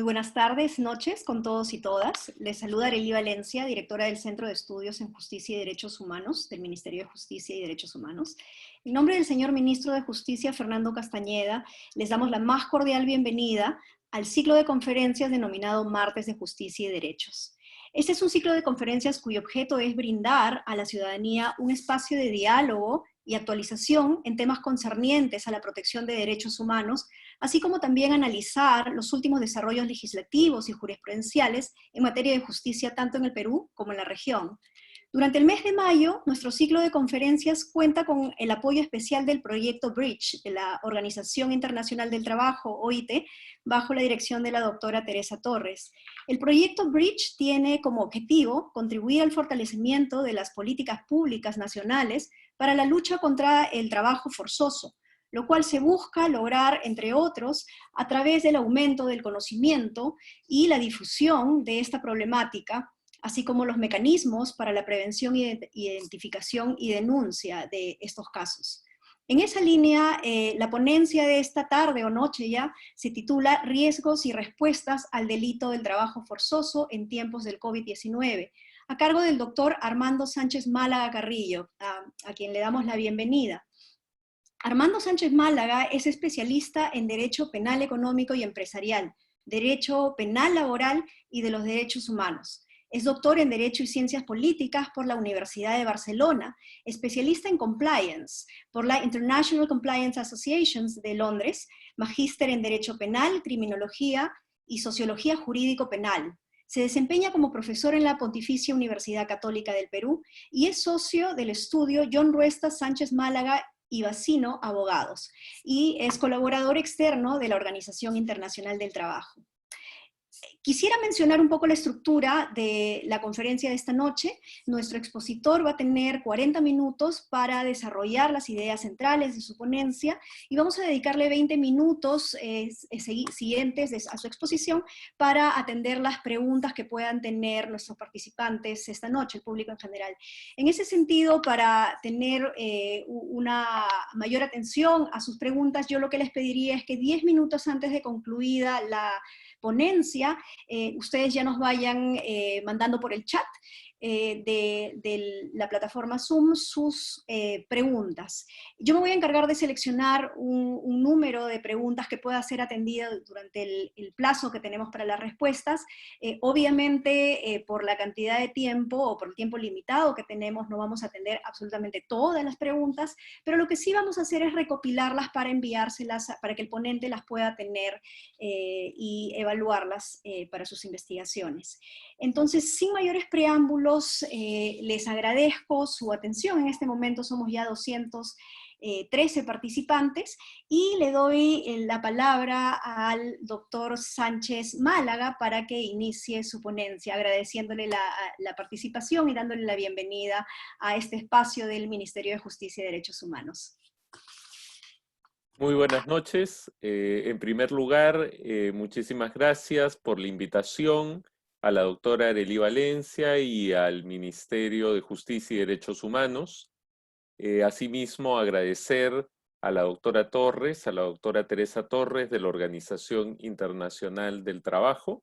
Muy buenas tardes, noches con todos y todas. Les saluda Arely Valencia, directora del Centro de Estudios en Justicia y Derechos Humanos del Ministerio de Justicia y Derechos Humanos. En nombre del señor Ministro de Justicia, Fernando Castañeda, les damos la más cordial bienvenida al ciclo de conferencias denominado Martes de Justicia y Derechos. Este es un ciclo de conferencias cuyo objeto es brindar a la ciudadanía un espacio de diálogo y actualización en temas concernientes a la protección de derechos humanos, así como también analizar los últimos desarrollos legislativos y jurisprudenciales en materia de justicia tanto en el Perú como en la región. Durante el mes de mayo, nuestro ciclo de conferencias cuenta con el apoyo especial del proyecto Bridge de la Organización Internacional del Trabajo, OIT, bajo la dirección de la doctora Teresa Torres. El proyecto Bridge tiene como objetivo contribuir al fortalecimiento de las políticas públicas nacionales para la lucha contra el trabajo forzoso, lo cual se busca lograr, entre otros, a través del aumento del conocimiento y la difusión de esta problemática, así como los mecanismos para la prevención, identificación y denuncia de estos casos. En esa línea, la ponencia de esta tarde o noche ya se titula Riesgos y respuestas al delito del trabajo forzoso en tiempos del COVID-19, a cargo del doctor Armando Sánchez Málaga Carrillo, a quien le damos la bienvenida. Armando Sánchez Málaga es especialista en Derecho Penal Económico y Empresarial, Derecho Penal Laboral y de los Derechos Humanos. Es doctor en Derecho y Ciencias Políticas por la Universidad de Barcelona, especialista en Compliance por la International Compliance Associations de Londres, magíster en Derecho Penal, Criminología y Sociología Jurídico-Penal. Se desempeña como profesor en la Pontificia Universidad Católica del Perú y es socio del estudio John Ruesta Sánchez Málaga y Bacino Abogados, y es colaborador externo de la Organización Internacional del Trabajo. Quisiera mencionar un poco la estructura de la conferencia de esta noche. Nuestro expositor va a tener 40 minutos para desarrollar las ideas centrales de su ponencia y vamos a dedicarle 20 minutos siguientes a su exposición para atender las preguntas que puedan tener nuestros participantes esta noche, el público en general. En ese sentido, para tener una mayor atención a sus preguntas, yo lo que les pediría es que 10 minutos antes de concluida la ponencia, ustedes ya nos vayan mandando por el chat de la plataforma Zoom sus preguntas. Yo me voy a encargar de seleccionar un número de preguntas que pueda ser atendida durante el plazo que tenemos para las respuestas. Obviamente, por la cantidad de tiempo o por el tiempo limitado que tenemos, no vamos a atender absolutamente todas las preguntas, pero lo que sí vamos a hacer es recopilarlas para enviárselas, para que el ponente las pueda tener y evaluarlas para sus investigaciones. Entonces, sin mayores preámbulos, les agradezco su atención. En este momento somos ya 213 participantes y le doy la palabra al doctor Sánchez Málaga para que inicie su ponencia, agradeciéndole la participación y dándole la bienvenida a este espacio del Ministerio de Justicia y Derechos Humanos. Muy buenas noches. En primer lugar, muchísimas gracias por la invitación a la doctora Arely Valencia y al Ministerio de Justicia y Derechos Humanos. Asimismo, agradecer a la doctora Torres, a la doctora Teresa Torres de la Organización Internacional del Trabajo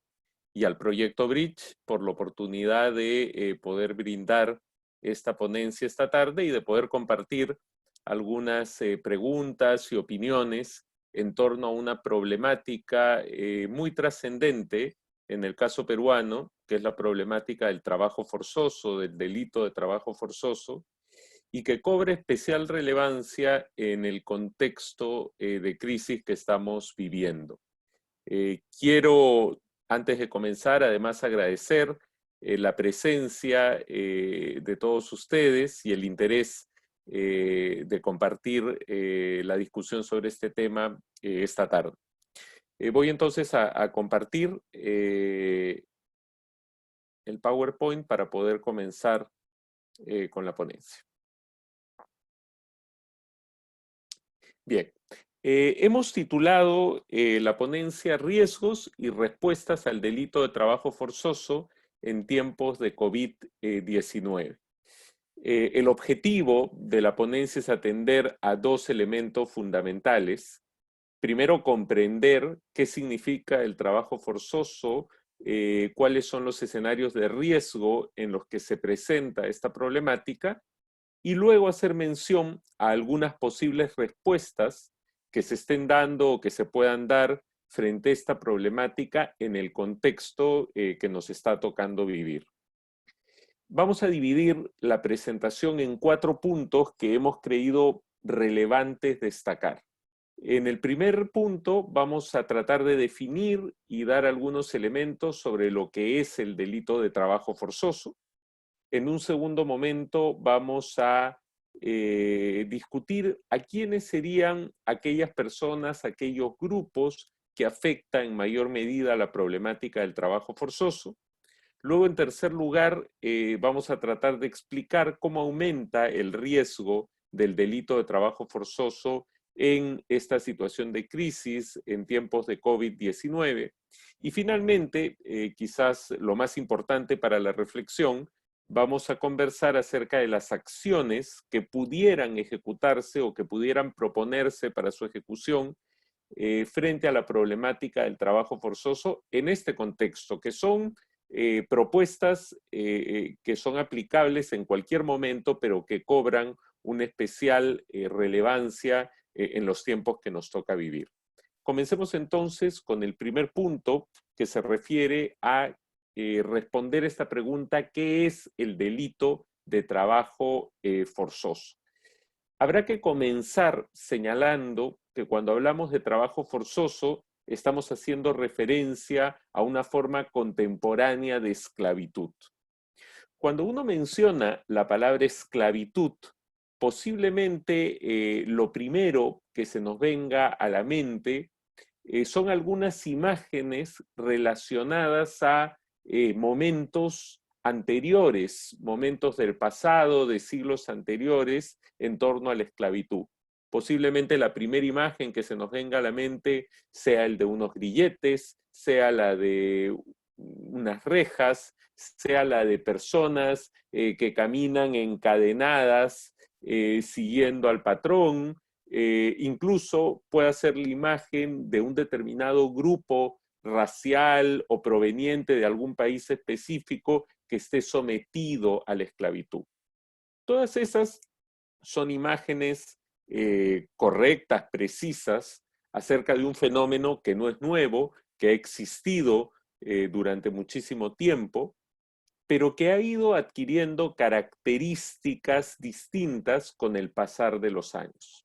y al Proyecto Bridge por la oportunidad de poder brindar esta ponencia esta tarde y de poder compartir algunas preguntas y opiniones en torno a una problemática muy trascendente en el caso peruano, que es la problemática del trabajo forzoso, del delito de trabajo forzoso, y que cobra especial relevancia en el contexto de crisis que estamos viviendo. Quiero, antes de comenzar, además agradecer la presencia de todos ustedes y el interés de compartir la discusión sobre este tema esta tarde. Voy entonces a compartir el PowerPoint para poder comenzar con la ponencia. Bien, hemos titulado la ponencia Riesgos y respuestas al delito de trabajo forzoso en tiempos de COVID-19. El objetivo de la ponencia es atender a dos elementos fundamentales. primero comprender qué significa el trabajo forzoso, cuáles son los escenarios de riesgo en los que se presenta esta problemática, y luego hacer mención a algunas posibles respuestas que se estén dando o que se puedan dar frente a esta problemática en el contexto que nos está tocando vivir. Vamos a dividir la presentación en 4 puntos que hemos creído relevantes destacar. En el primer punto vamos a tratar de definir y dar algunos elementos sobre lo que es el delito de trabajo forzoso. En un segundo momento vamos a discutir a quiénes serían aquellas personas, aquellos grupos que afectan en mayor medida la problemática del trabajo forzoso. Luego, en tercer lugar, vamos a tratar de explicar cómo aumenta el riesgo del delito de trabajo forzoso en esta situación de crisis en tiempos de COVID-19. Y finalmente, quizás lo más importante para la reflexión, vamos a conversar acerca de las acciones que pudieran ejecutarse o que pudieran proponerse para su ejecución frente a la problemática del trabajo forzoso en este contexto, que son propuestas que son aplicables en cualquier momento, pero que cobran una especial relevancia en los tiempos que nos toca vivir. Comencemos entonces con el primer punto que se refiere a responder esta pregunta: ¿qué es el delito de trabajo forzoso? Habrá que comenzar señalando que cuando hablamos de trabajo forzoso estamos haciendo referencia a una forma contemporánea de esclavitud. Cuando uno menciona la palabra esclavitud, posiblemente lo primero que se nos venga a la mente son algunas imágenes relacionadas a momentos anteriores, momentos del pasado, de siglos anteriores, en torno a la esclavitud. Posiblemente la primera imagen que se nos venga a la mente sea el de unos grilletes, sea la de unas rejas, sea la de personas que caminan encadenadas siguiendo al patrón, incluso puede ser la imagen de un determinado grupo racial o proveniente de algún país específico que esté sometido a la esclavitud. Todas esas son imágenes correctas, precisas, acerca de un fenómeno que no es nuevo, que ha existido durante muchísimo tiempo, pero que ha ido adquiriendo características distintas con el pasar de los años.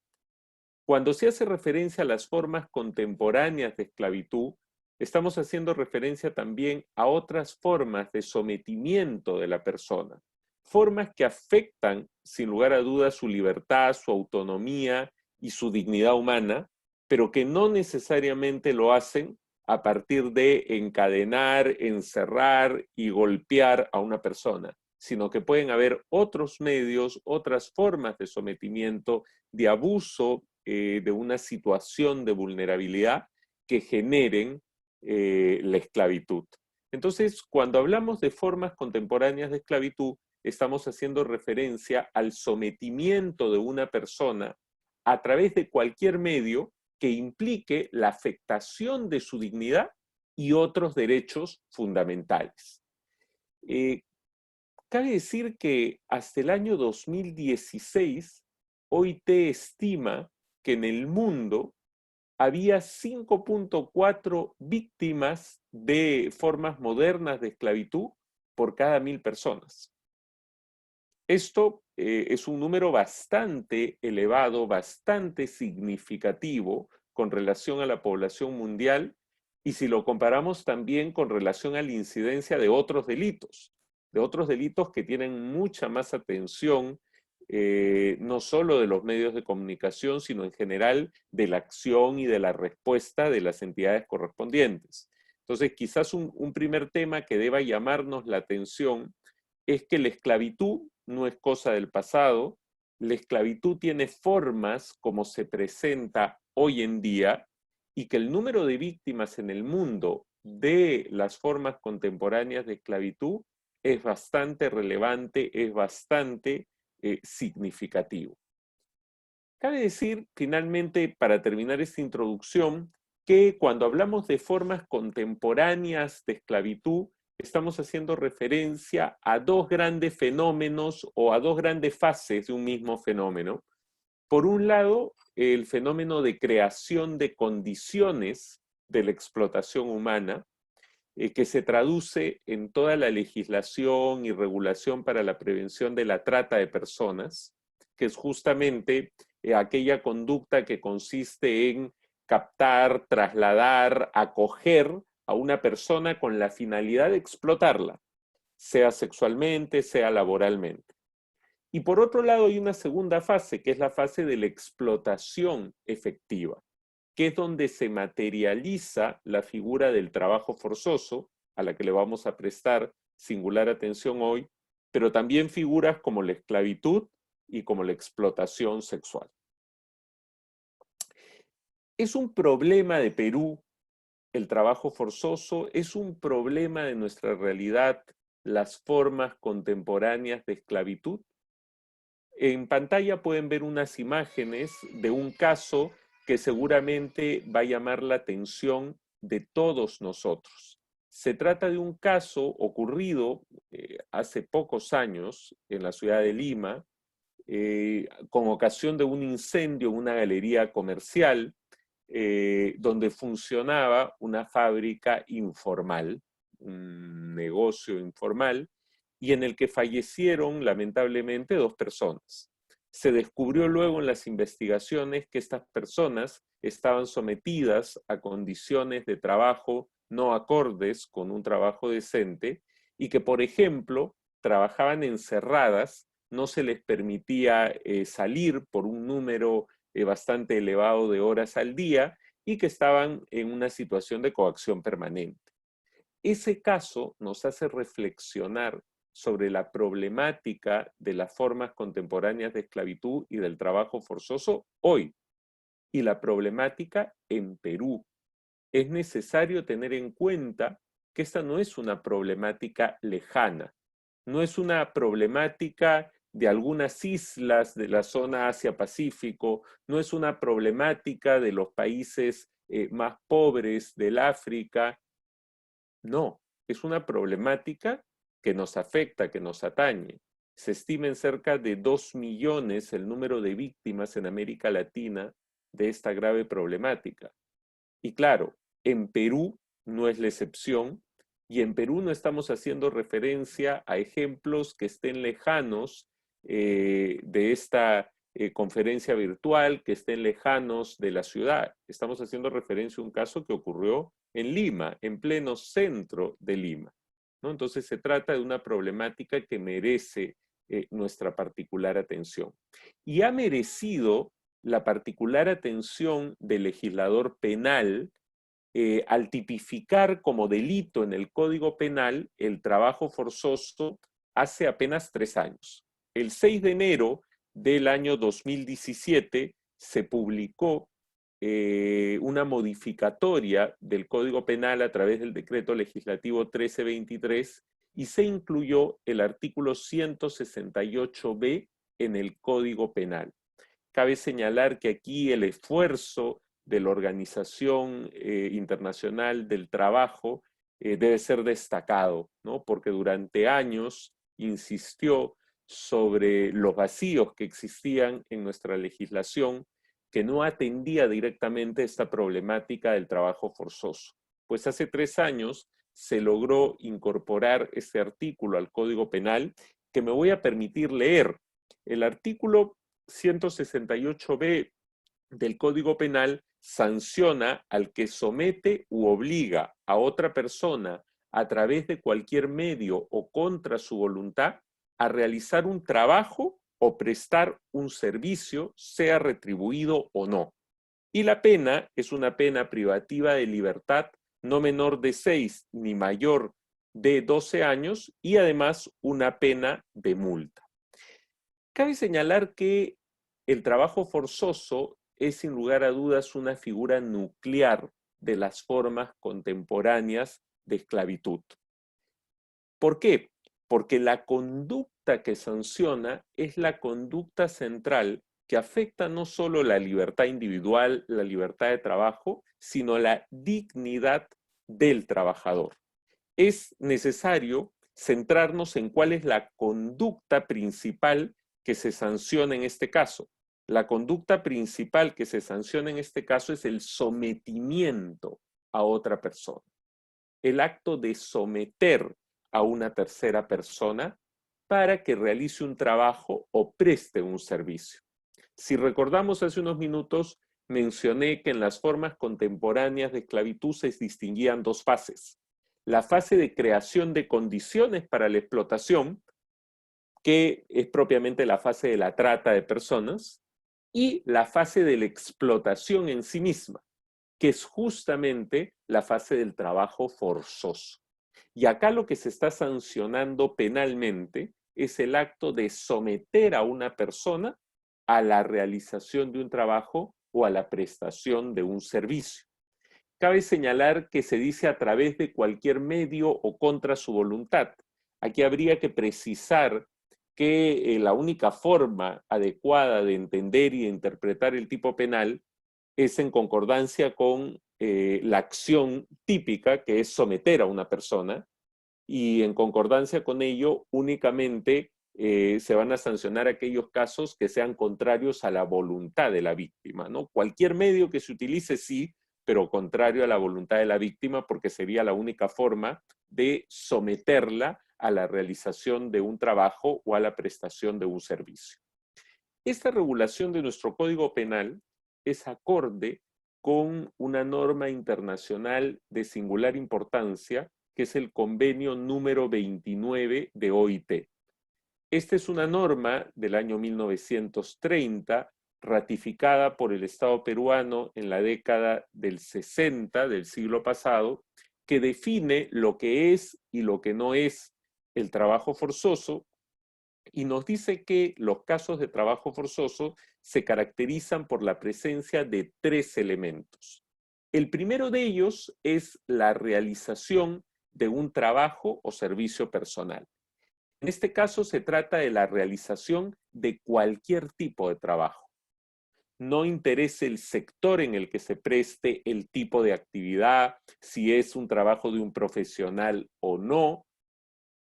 Cuando se hace referencia a las formas contemporáneas de esclavitud, estamos haciendo referencia también a otras formas de sometimiento de la persona, formas que afectan, sin lugar a dudas, su libertad, su autonomía y su dignidad humana, pero que no necesariamente lo hacen a partir de encadenar, encerrar y golpear a una persona, sino que pueden haber otros medios, otras formas de sometimiento, de abuso, de una situación de vulnerabilidad que generen la esclavitud. Entonces, cuando hablamos de formas contemporáneas de esclavitud, estamos haciendo referencia al sometimiento de una persona a través de cualquier medio que implique la afectación de su dignidad y otros derechos fundamentales. Cabe decir que hasta el año 2016, OIT estima que en el mundo había 5.4 víctimas de formas modernas de esclavitud por cada 1.000 personas. Esto es un número bastante elevado, bastante significativo con relación a la población mundial, y si lo comparamos también con relación a la incidencia de otros delitos que tienen mucha más atención, no solo de los medios de comunicación, sino en general de la acción y de la respuesta de las entidades correspondientes. Entonces, quizás un primer tema que deba llamarnos la atención es que la esclavitud no es cosa del pasado. La esclavitud tiene formas como se presenta hoy en día, y que el número de víctimas en el mundo de las formas contemporáneas de esclavitud es bastante relevante, es bastante significativo. Cabe decir, finalmente, para terminar esta introducción, que cuando hablamos de formas contemporáneas de esclavitud, estamos haciendo referencia a dos grandes fenómenos o a dos grandes fases de un mismo fenómeno. Por un lado, el fenómeno de creación de condiciones de la explotación humana, que se traduce en toda la legislación y regulación para la prevención de la trata de personas, que es justamente aquella conducta que consiste en captar, trasladar, acoger a una persona con la finalidad de explotarla, sea sexualmente, sea laboralmente. Y por otro lado hay una segunda fase, que es la fase de la explotación efectiva, que es donde se materializa la figura del trabajo forzoso, a la que le vamos a prestar singular atención hoy, pero también figuras como la esclavitud y como la explotación sexual. Es un problema de Perú el trabajo forzoso, es un problema de nuestra realidad las formas contemporáneas de esclavitud. En pantalla pueden ver unas imágenes de un caso que seguramente va a llamar la atención de todos nosotros. Se trata de un caso ocurrido hace pocos años en la ciudad de Lima, con ocasión de un incendio en una galería comercial donde funcionaba una fábrica informal, un negocio informal, y en el que fallecieron lamentablemente 2 personas. Se descubrió luego en las investigaciones que estas personas estaban sometidas a condiciones de trabajo no acordes con un trabajo decente y que, por ejemplo, trabajaban encerradas, no se les permitía salir por un número bastante elevado de horas al día y que estaban en una situación de coacción permanente. Ese caso nos hace reflexionar sobre la problemática de las formas contemporáneas de esclavitud y del trabajo forzoso hoy, y la problemática en Perú. Es necesario tener en cuenta que esta no es una problemática lejana, no es una problemática de algunas islas de la zona Asia-Pacífico, no es una problemática de los países más pobres del África, no, es una problemática que nos afecta, que nos atañe. Se estima en cerca de 2 millones el número de víctimas en América Latina de esta grave problemática. Y claro, en Perú no es la excepción, y en Perú no estamos haciendo referencia a ejemplos que estén lejanos de esta conferencia virtual, que estén lejanos de la ciudad. Estamos haciendo referencia a un caso que ocurrió en Lima, en pleno centro de Lima, ¿no? Entonces se trata de una problemática que merece nuestra particular atención. Y ha merecido la particular atención del legislador penal al tipificar como delito en el Código Penal el trabajo forzoso hace apenas 3 años. El 6 de enero del año 2017 se publicó una modificatoria del Código Penal a través del decreto legislativo 1323 y se incluyó el artículo 168b en el Código Penal. Cabe señalar que aquí el esfuerzo de la Organización Internacional del Trabajo debe ser destacado, ¿no? Porque durante años insistió sobre los vacíos que existían en nuestra legislación que no atendía directamente esta problemática del trabajo forzoso. Pues hace 3 años se logró incorporar este artículo al Código Penal que me voy a permitir leer. El artículo 168b del Código Penal sanciona al que somete u obliga a otra persona a través de cualquier medio o contra su voluntad a realizar un trabajo o prestar un servicio, sea retribuido o no. Y la pena es una pena privativa de libertad no menor de 6 ni mayor de 12 años y además una pena de multa. Cabe señalar que el trabajo forzoso es sin lugar a dudas una figura nuclear de las formas contemporáneas de esclavitud. ¿Por qué? Porque la conducta que sanciona es la conducta central que afecta no solo la libertad individual, la libertad de trabajo, sino la dignidad del trabajador. Es necesario centrarnos en cuál es la conducta principal que se sanciona en este caso. La conducta principal que se sanciona en este caso es el sometimiento a otra persona. El acto de someter a una tercera persona para que realice un trabajo o preste un servicio. Si recordamos hace unos minutos, mencioné que en las formas contemporáneas de esclavitud se distinguían dos fases. La fase de creación de condiciones para la explotación, que es propiamente la fase de la trata de personas, y la fase de la explotación en sí misma, que es justamente la fase del trabajo forzoso. Y acá lo que se está sancionando penalmente es el acto de someter a una persona a la realización de un trabajo o a la prestación de un servicio. Cabe señalar que se dice a través de cualquier medio o contra su voluntad. Aquí habría que precisar que la única forma adecuada de entender y de interpretar el tipo penal es en concordancia con la acción típica, que es someter a una persona, y en concordancia con ello únicamente se van a sancionar aquellos casos que sean contrarios a la voluntad de la víctima, ¿no? Cualquier medio que se utilice sí, pero contrario a la voluntad de la víctima, porque sería la única forma de someterla a la realización de un trabajo o a la prestación de un servicio. Esta regulación de nuestro Código Penal es acorde con una norma internacional de singular importancia, que es el convenio número 29 de OIT. Esta es una norma del año 1930, ratificada por el Estado peruano en la década del 60 del siglo pasado, que define lo que es y lo que no es el trabajo forzoso, y nos dice que los casos de trabajo forzoso se caracterizan por la presencia de tres elementos. El primero de ellos es la realización de un trabajo o servicio personal. En este caso se trata de la realización de cualquier tipo de trabajo. No interesa el sector en el que se preste, el tipo de actividad, si es un trabajo de un profesional o no.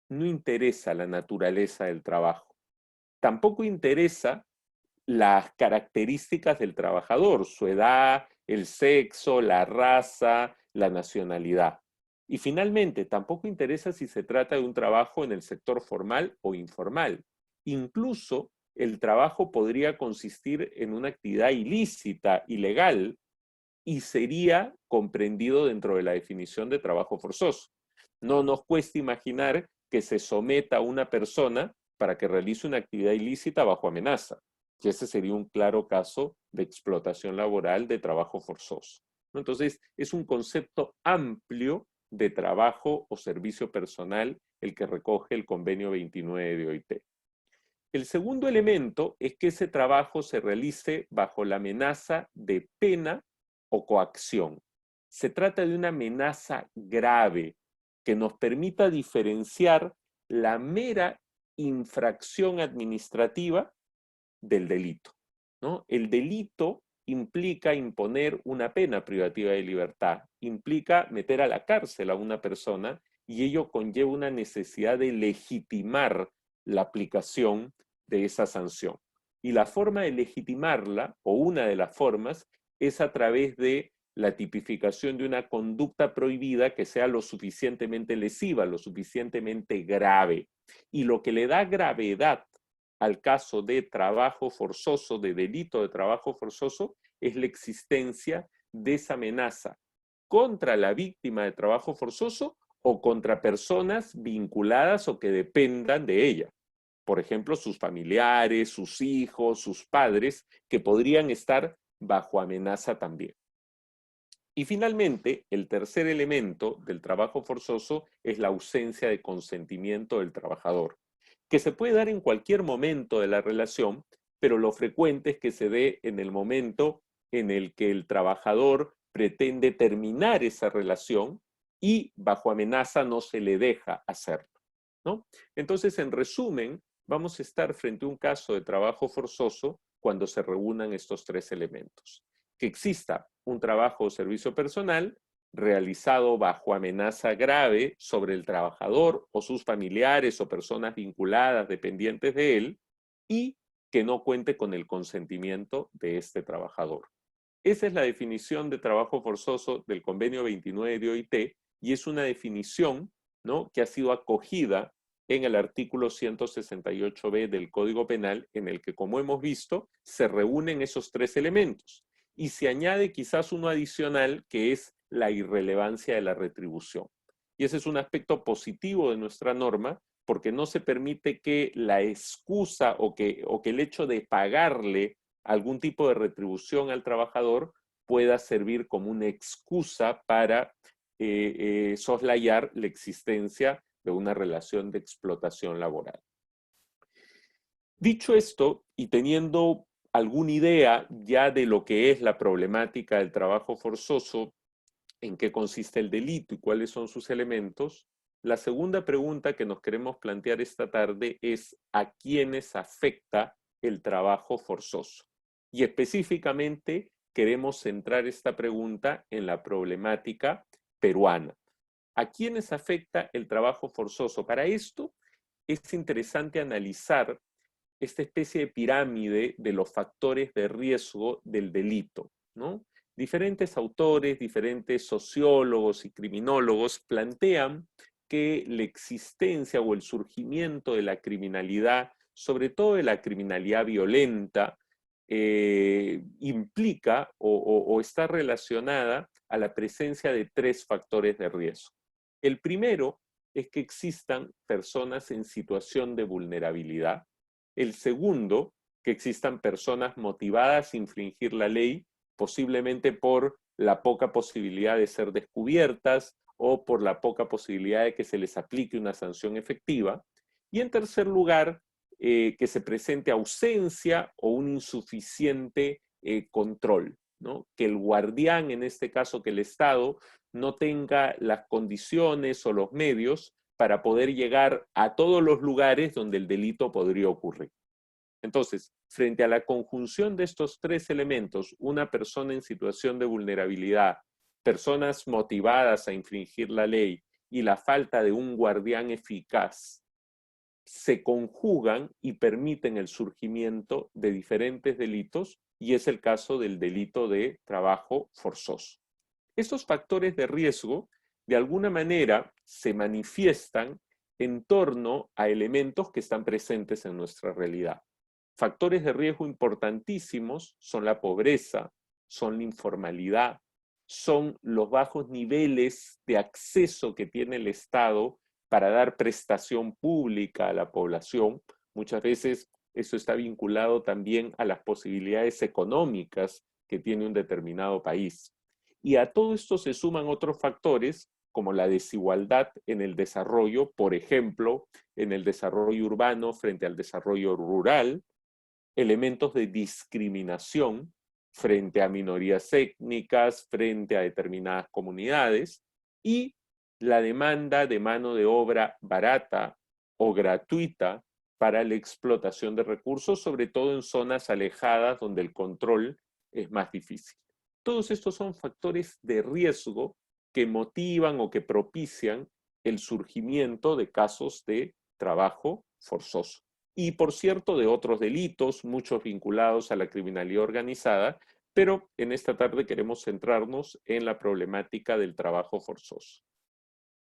No interesa la naturaleza del trabajo. Tampoco interesa las características del trabajador, su edad, el sexo, la raza, la nacionalidad. Y finalmente, tampoco interesa si se trata de un trabajo en el sector formal o informal. Incluso el trabajo podría consistir en una actividad ilícita, ilegal, y sería comprendido dentro de la definición de trabajo forzoso. No nos cuesta imaginar que se someta a una persona para que realice una actividad ilícita bajo amenaza, que ese sería un claro caso de explotación laboral de trabajo forzoso. Entonces, es un concepto amplio de trabajo o servicio personal el que recoge el convenio 29 de OIT. El segundo elemento es que ese trabajo se realice bajo la amenaza de pena o coacción. Se trata de una amenaza grave que nos permita diferenciar la mera infracción administrativa del delito, ¿no? El delito implica imponer una pena privativa de libertad, implica meter a la cárcel a una persona, y ello conlleva una necesidad de legitimar la aplicación de esa sanción. Y la forma de legitimarla, o una de las formas, es a través de la tipificación de una conducta prohibida que sea lo suficientemente lesiva, lo suficientemente grave. Y lo que le da gravedad al caso de trabajo forzoso, de delito de trabajo forzoso, es la existencia de esa amenaza contra la víctima de trabajo forzoso o contra personas vinculadas o que dependan de ella. Por ejemplo, sus familiares, sus hijos, sus padres, que podrían estar bajo amenaza también. Y finalmente, el tercer elemento del trabajo forzoso es la ausencia de consentimiento del trabajador, que se puede dar en cualquier momento de la relación, pero lo frecuente es que se dé en el momento en el que el trabajador pretende terminar esa relación y bajo amenaza no se le deja hacerlo, ¿no? Entonces, en resumen, vamos a estar frente a un caso de trabajo forzoso cuando se reúnan estos tres elementos. Que exista un trabajo o servicio personal realizado bajo amenaza grave sobre el trabajador o sus familiares o personas vinculadas, dependientes de él, y que no cuente con el consentimiento de este trabajador. Esa es la definición de trabajo forzoso del convenio 29 de OIT, y es una definición, ¿no?, que ha sido acogida en el artículo 168b del Código Penal, en el que, como hemos visto, se reúnen esos tres elementos. Y se añade quizás uno adicional, que es la irrelevancia de la retribución. Y ese es un aspecto positivo de nuestra norma, porque no se permite que la excusa o que el hecho de pagarle algún tipo de retribución al trabajador pueda servir como una excusa para soslayar la existencia de una relación de explotación laboral. Dicho esto, y teniendo alguna idea ya de lo que es la problemática del trabajo forzoso, en qué consiste el delito y cuáles son sus elementos, la segunda pregunta que nos queremos plantear esta tarde es ¿a quiénes afecta el trabajo forzoso? Y específicamente queremos centrar esta pregunta en la problemática peruana. ¿A quiénes afecta el trabajo forzoso? Para esto es interesante analizar esta especie de pirámide de los factores de riesgo del delito, ¿no? Diferentes autores, diferentes sociólogos y criminólogos plantean que la existencia o el surgimiento de la criminalidad, sobre todo de la criminalidad violenta, implica o está relacionada a la presencia de tres factores de riesgo. El primero es que existan personas en situación de vulnerabilidad. El segundo, que existan personas motivadas a infringir la ley, posiblemente por la poca posibilidad de ser descubiertas o por la poca posibilidad de que se les aplique una sanción efectiva. Y en tercer lugar, que se presente ausencia o un insuficiente control, ¿no? Que el guardián, en este caso que el Estado, no tenga las condiciones o los medios para poder llegar a todos los lugares donde el delito podría ocurrir. Entonces, frente a la conjunción de estos tres elementos, una persona en situación de vulnerabilidad, personas motivadas a infringir la ley y la falta de un guardián eficaz, se conjugan y permiten el surgimiento de diferentes delitos, y es el caso del delito de trabajo forzoso. Estos factores de riesgo, de alguna manera, se manifiestan en torno a elementos que están presentes en nuestra realidad. Factores de riesgo importantísimos son la pobreza, son la informalidad, son los bajos niveles de acceso que tiene el Estado para dar prestación pública a la población. Muchas veces eso está vinculado también a las posibilidades económicas que tiene un determinado país. Y a todo esto se suman otros factores como la desigualdad en el desarrollo, por ejemplo, en el desarrollo urbano frente al desarrollo rural, elementos de discriminación frente a minorías étnicas, frente a determinadas comunidades, y la demanda de mano de obra barata o gratuita para la explotación de recursos, sobre todo en zonas alejadas donde el control es más difícil. Todos estos son factores de riesgo que motivan o que propician el surgimiento de casos de trabajo forzoso. Y, por cierto, de otros delitos, muchos vinculados a la criminalidad organizada, pero en esta tarde queremos centrarnos en la problemática del trabajo forzoso.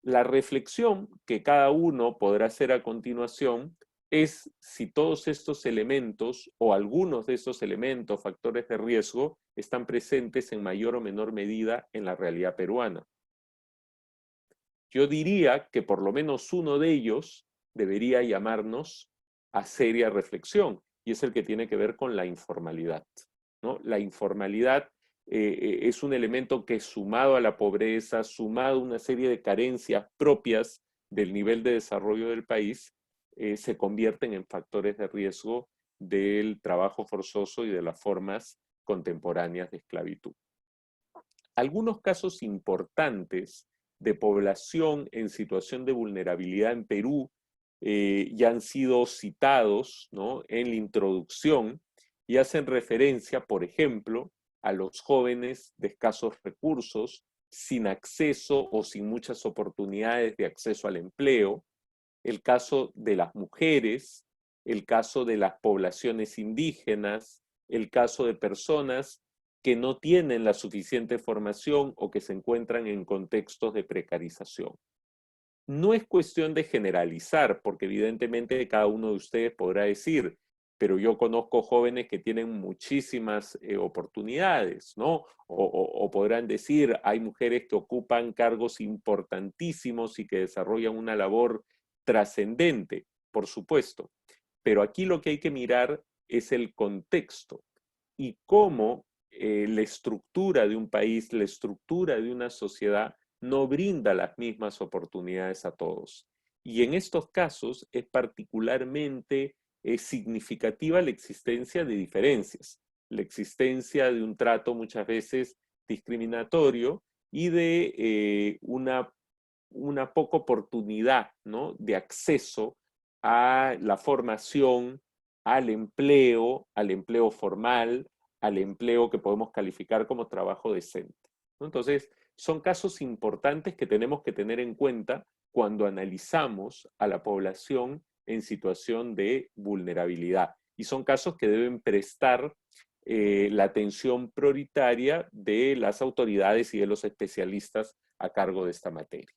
La reflexión que cada uno podrá hacer a continuación es si todos estos elementos o algunos de estos elementos, factores de riesgo, están presentes en mayor o menor medida en la realidad peruana. Yo diría que por lo menos uno de ellos debería llamarnos a seria reflexión, y es el que tiene que ver con la informalidad, ¿no? La informalidad es un elemento que, sumado a la pobreza, sumado a una serie de carencias propias del nivel de desarrollo del país, se convierten en factores de riesgo del trabajo forzoso y de las formas contemporáneas de esclavitud. Algunos casos importantes de población en situación de vulnerabilidad en Perú ya han sido citados, ¿no?, en la introducción, y hacen referencia, por ejemplo, a los jóvenes de escasos recursos, sin acceso o sin muchas oportunidades de acceso al empleo, el caso de las mujeres, el caso de las poblaciones indígenas, el caso de personas que no tienen la suficiente formación o que se encuentran en contextos de precarización. No es cuestión de generalizar, porque evidentemente cada uno de ustedes podrá decir, pero yo conozco jóvenes que tienen muchísimas oportunidades, ¿no? O podrán decir, hay mujeres que ocupan cargos importantísimos y que desarrollan una labor trascendente, por supuesto. Pero aquí lo que hay que mirar es el contexto y cómo la estructura de un país, la estructura de una sociedad no brinda las mismas oportunidades a todos. Y en estos casos es particularmente significativa la existencia de diferencias, la existencia de un trato muchas veces discriminatorio y de una poca oportunidad, ¿no?, de acceso a la formación, al empleo formal, al empleo que podemos calificar como trabajo decente, ¿no? Entonces, son casos importantes que tenemos que tener en cuenta cuando analizamos a la población en situación de vulnerabilidad. Y son casos que deben prestar la atención prioritaria de las autoridades y de los especialistas a cargo de esta materia.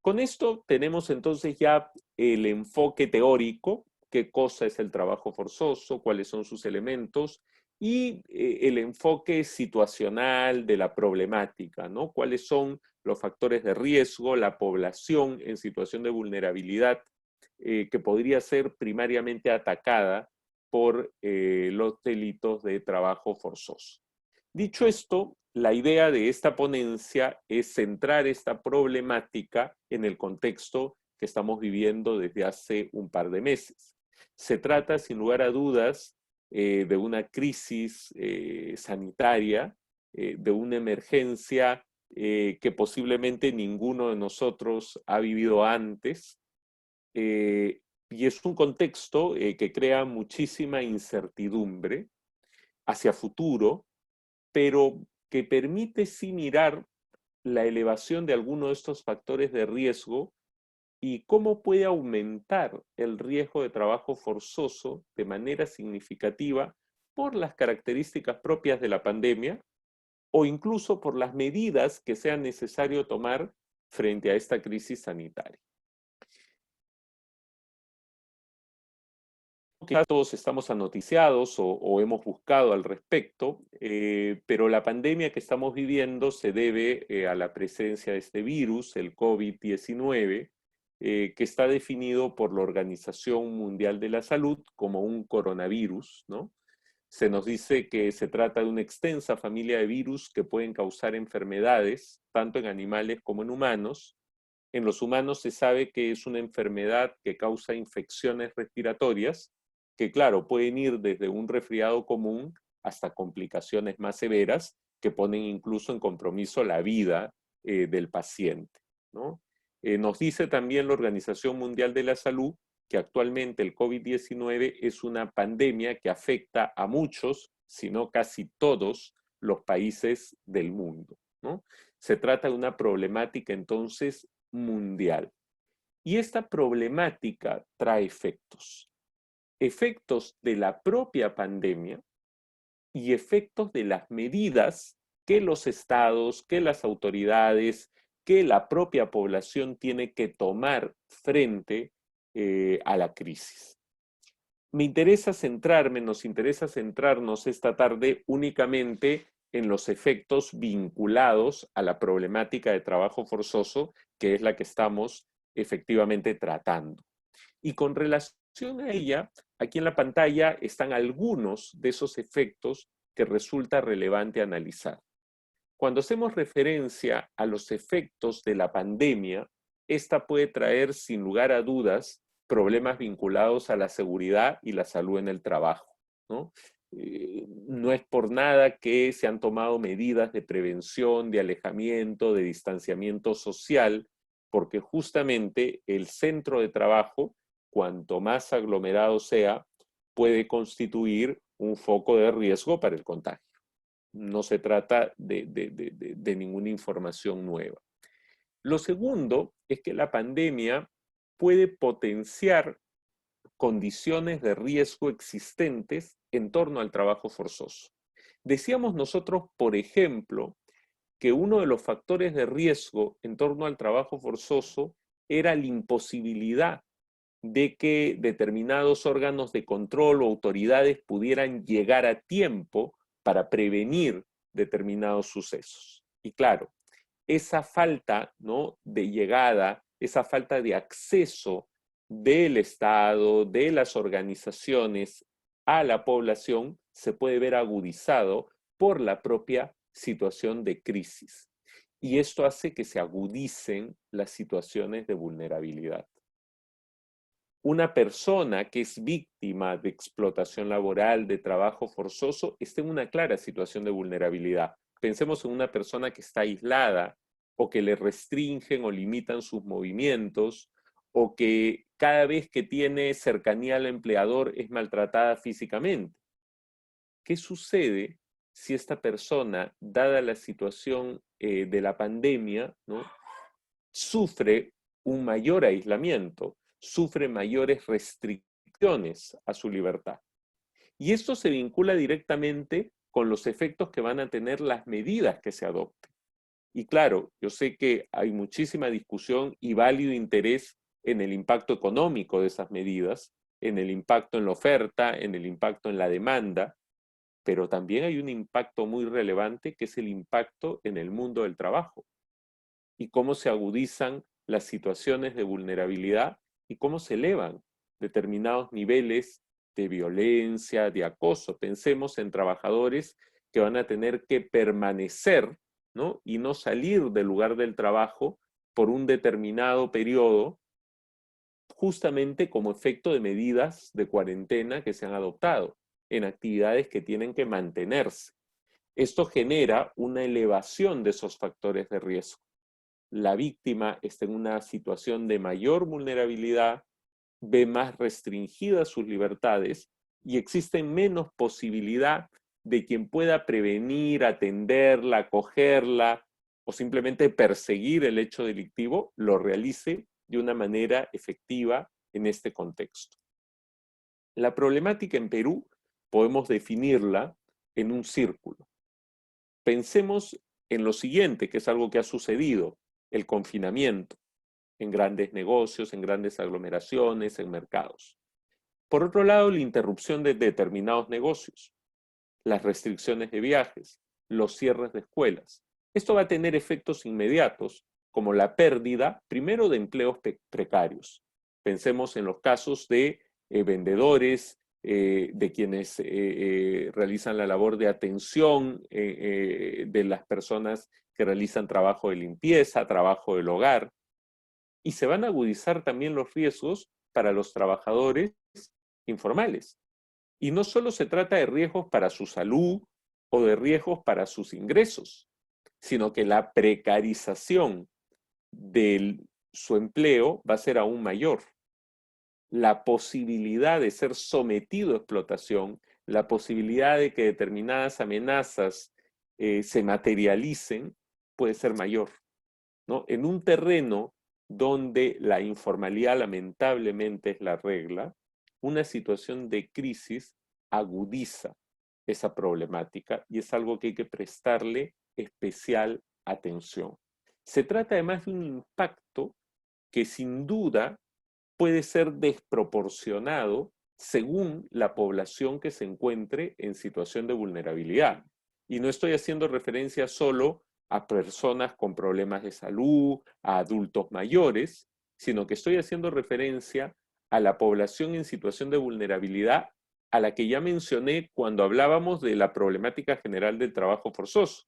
Con esto tenemos entonces ya el enfoque teórico, qué cosa es el trabajo forzoso, cuáles son sus elementos, y el enfoque situacional de la problemática, ¿no? Cuáles son los factores de riesgo, la población en situación de vulnerabilidad que podría ser primariamente atacada por los delitos de trabajo forzoso. Dicho esto, la idea de esta ponencia es centrar esta problemática en el contexto que estamos viviendo desde hace un par de meses. Se trata, sin lugar a dudas, de una crisis sanitaria, de una emergencia que posiblemente ninguno de nosotros ha vivido antes, y es un contexto que crea muchísima incertidumbre hacia futuro, pero que permite sí mirar la elevación de algunos de estos factores de riesgo y cómo puede aumentar el riesgo de trabajo forzoso de manera significativa por las características propias de la pandemia o incluso por las medidas que sea necesario tomar frente a esta crisis sanitaria. Quizás todos estamos anoticiados o hemos buscado al respecto, pero la pandemia que estamos viviendo se debe a la presencia de este virus, el COVID-19, que está definido por la Organización Mundial de la Salud como un coronavirus, ¿no? Se nos dice que se trata de una extensa familia de virus que pueden causar enfermedades, tanto en animales como en humanos. En los humanos se sabe que es una enfermedad que causa infecciones respiratorias, que claro, pueden ir desde un resfriado común hasta complicaciones más severas que ponen incluso en compromiso la vida del paciente, ¿no? Nos dice también la Organización Mundial de la Salud que actualmente el COVID-19 es una pandemia que afecta a muchos, si no casi todos, los países del mundo, ¿no? Se trata de una problemática entonces mundial. Y esta problemática trae efectos. Efectos de la propia pandemia y efectos de las medidas que los estados, que las autoridades, que la propia población tiene que tomar frente a la crisis. Nos interesa centrarnos esta tarde únicamente en los efectos vinculados a la problemática de trabajo forzoso, que es la que estamos efectivamente tratando. Y con relación a ella, aquí en la pantalla están algunos de esos efectos que resulta relevante analizar. Cuando hacemos referencia a los efectos de la pandemia, esta puede traer, sin lugar a dudas, problemas vinculados a la seguridad y la salud en el trabajo, ¿no? No es por nada que se han tomado medidas de prevención, de alejamiento, de distanciamiento social, porque justamente el centro de trabajo, cuanto más aglomerado sea, puede constituir un foco de riesgo para el contagio. No se trata de ninguna información nueva. Lo segundo es que la pandemia puede potenciar condiciones de riesgo existentes en torno al trabajo forzoso. Decíamos nosotros, por ejemplo, que uno de los factores de riesgo en torno al trabajo forzoso era la imposibilidad de que determinados órganos de control o autoridades pudieran llegar a tiempo para prevenir determinados sucesos. Y claro, esa falta, ¿no?, de llegada, esa falta de acceso del Estado, de las organizaciones a la población, se puede ver agudizado por la propia situación de crisis. Y esto hace que se agudicen las situaciones de vulnerabilidad. Una persona que es víctima de explotación laboral, de trabajo forzoso, está en una clara situación de vulnerabilidad. Pensemos en una persona que está aislada o que le restringen o limitan sus movimientos o que cada vez que tiene cercanía al empleador es maltratada físicamente. ¿Qué sucede si esta persona, dada la situación de la pandemia, ¿no?, sufre un mayor aislamiento, sufre mayores restricciones a su libertad? Y esto se vincula directamente con los efectos que van a tener las medidas que se adopten. Y claro, yo sé que hay muchísima discusión y válido interés en el impacto económico de esas medidas, en el impacto en la oferta, en el impacto en la demanda, pero también hay un impacto muy relevante que es el impacto en el mundo del trabajo y cómo se agudizan las situaciones de vulnerabilidad y cómo se elevan determinados niveles de violencia, de acoso. Pensemos en trabajadores que van a tener que permanecer, ¿no?, y no salir del lugar del trabajo por un determinado periodo, justamente como efecto de medidas de cuarentena que se han adoptado en actividades que tienen que mantenerse. Esto genera una elevación de esos factores de riesgo. La víctima está en una situación de mayor vulnerabilidad, ve más restringidas sus libertades y existe menos posibilidad de quien pueda prevenir, atenderla, acogerla o simplemente perseguir el hecho delictivo, lo realice de una manera efectiva en este contexto. La problemática en Perú podemos definirla en un círculo. Pensemos en lo siguiente, que es algo que ha sucedido: el confinamiento en grandes negocios, en grandes aglomeraciones, en mercados. Por otro lado, la interrupción de determinados negocios, las restricciones de viajes, los cierres de escuelas. Esto va a tener efectos inmediatos, como la pérdida, primero, de empleos precarios. Pensemos en los casos de vendedores, de quienes realizan la labor de atención de las personas que realizan trabajo de limpieza, trabajo del hogar. Y se van a agudizar también los riesgos para los trabajadores informales. Y no solo se trata de riesgos para su salud o de riesgos para sus ingresos, sino que la precarización de su empleo va a ser aún mayor. La posibilidad de ser sometido a explotación, la posibilidad de que determinadas amenazas se materialicen, puede ser mayor, ¿no? En un terreno donde la informalidad lamentablemente es la regla, una situación de crisis agudiza esa problemática y es algo que hay que prestarle especial atención. Se trata además de un impacto que sin duda puede ser desproporcionado según la población que se encuentre en situación de vulnerabilidad. Y no estoy haciendo referencia solo a personas con problemas de salud, a adultos mayores, sino que estoy haciendo referencia a la población en situación de vulnerabilidad a la que ya mencioné cuando hablábamos de la problemática general del trabajo forzoso.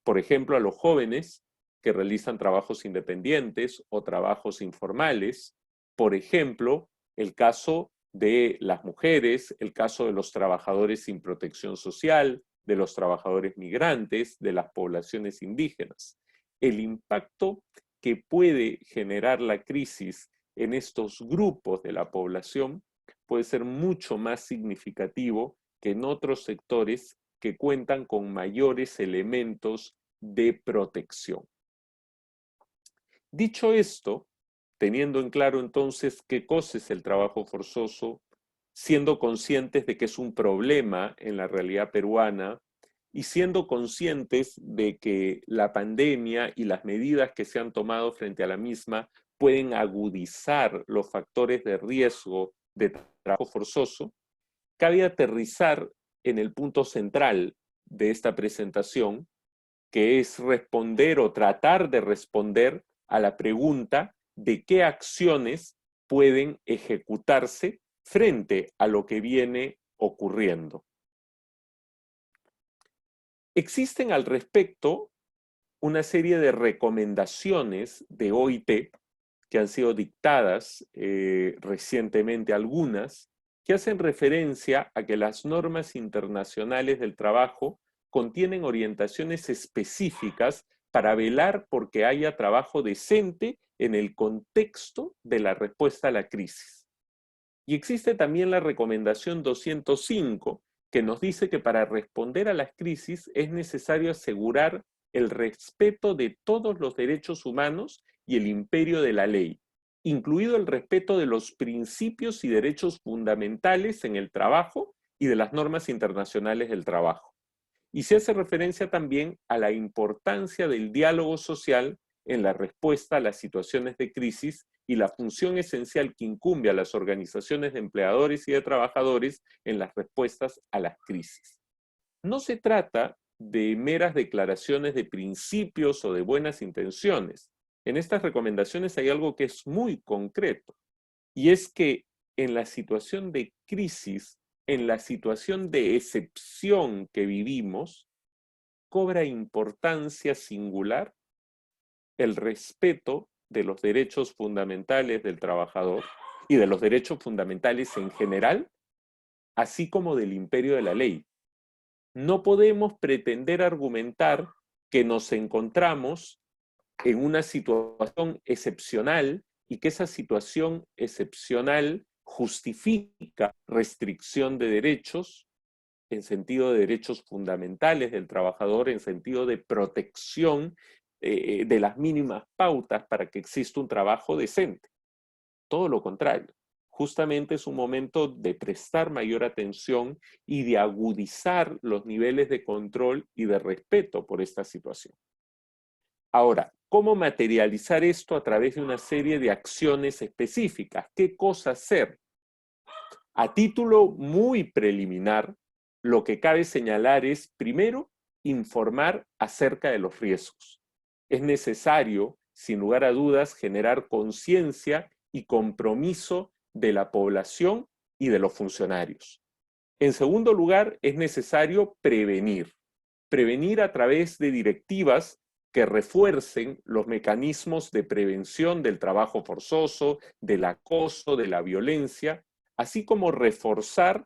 Por ejemplo, a los jóvenes que realizan trabajos independientes o trabajos informales. Por ejemplo, el caso de las mujeres, el caso de los trabajadores sin protección social, de los trabajadores migrantes, de las poblaciones indígenas. El impacto que puede generar la crisis en estos grupos de la población puede ser mucho más significativo que en otros sectores que cuentan con mayores elementos de protección. Dicho esto, teniendo en claro entonces qué cosa es el trabajo forzoso, siendo conscientes de que es un problema en la realidad peruana y siendo conscientes de que la pandemia y las medidas que se han tomado frente a la misma pueden agudizar los factores de riesgo de trabajo forzoso, cabe aterrizar en el punto central de esta presentación, que es responder o tratar de responder a la pregunta de qué acciones pueden ejecutarse frente a lo que viene ocurriendo. Existen al respecto una serie de recomendaciones de OIT que han sido dictadas recientemente, algunas, que hacen referencia a que las normas internacionales del trabajo contienen orientaciones específicas para velar por que haya trabajo decente en el contexto de la respuesta a la crisis. Y existe también la recomendación 205, que nos dice que para responder a las crisis es necesario asegurar el respeto de todos los derechos humanos y el imperio de la ley, incluido el respeto de los principios y derechos fundamentales en el trabajo y de las normas internacionales del trabajo. Y se hace referencia también a la importancia del diálogo social en la respuesta a las situaciones de crisis y la función esencial que incumbe a las organizaciones de empleadores y de trabajadores en las respuestas a las crisis. No se trata de meras declaraciones de principios o de buenas intenciones. En estas recomendaciones hay algo que es muy concreto, y es que en la situación de crisis, en la situación de excepción que vivimos, cobra importancia singular el respeto de los derechos fundamentales del trabajador y de los derechos fundamentales en general, así como del imperio de la ley. No podemos pretender argumentar que nos encontramos en una situación excepcional y que esa situación excepcional justifica restricción de derechos, en sentido de derechos fundamentales del trabajador, en sentido de protección de las mínimas pautas para que exista un trabajo decente. Todo lo contrario. Justamente es un momento de prestar mayor atención y de agudizar los niveles de control y de respeto por esta situación. Ahora, ¿cómo materializar esto a través de una serie de acciones específicas? ¿Qué cosa hacer? A título muy preliminar, lo que cabe señalar es, primero, informar acerca de los riesgos. Es necesario, sin lugar a dudas, generar conciencia y compromiso de la población y de los funcionarios. En segundo lugar, es necesario prevenir. Prevenir a través de directivas que refuercen los mecanismos de prevención del trabajo forzoso, del acoso, de la violencia, así como reforzar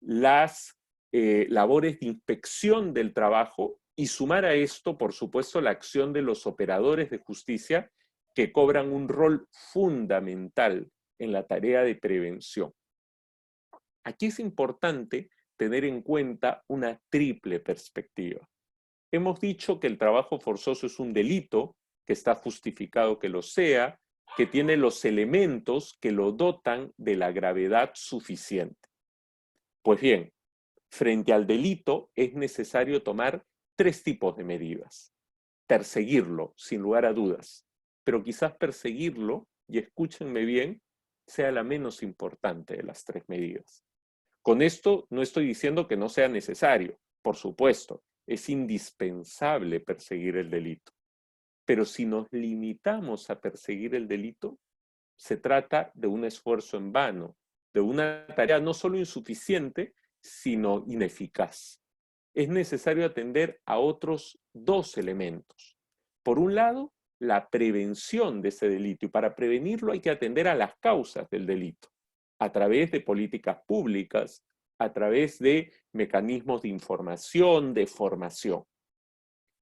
las labores de inspección del trabajo y sumar a esto, por supuesto, la acción de los operadores de justicia que cobran un rol fundamental en la tarea de prevención. Aquí es importante tener en cuenta una triple perspectiva. Hemos dicho que el trabajo forzoso es un delito, que está justificado que lo sea, que tiene los elementos que lo dotan de la gravedad suficiente. Pues bien, frente al delito es necesario tomar tres tipos de medidas. Perseguirlo, sin lugar a dudas, pero quizás perseguirlo, y escúchenme bien, sea la menos importante de las tres medidas. Con esto no estoy diciendo que no sea necesario, por supuesto, es indispensable perseguir el delito. Pero si nos limitamos a perseguir el delito, se trata de un esfuerzo en vano, de una tarea no solo insuficiente, sino ineficaz. Es necesario atender a otros dos elementos. Por un lado, la prevención de ese delito, y para prevenirlo hay que atender a las causas del delito, a través de políticas públicas, a través de mecanismos de información, de formación.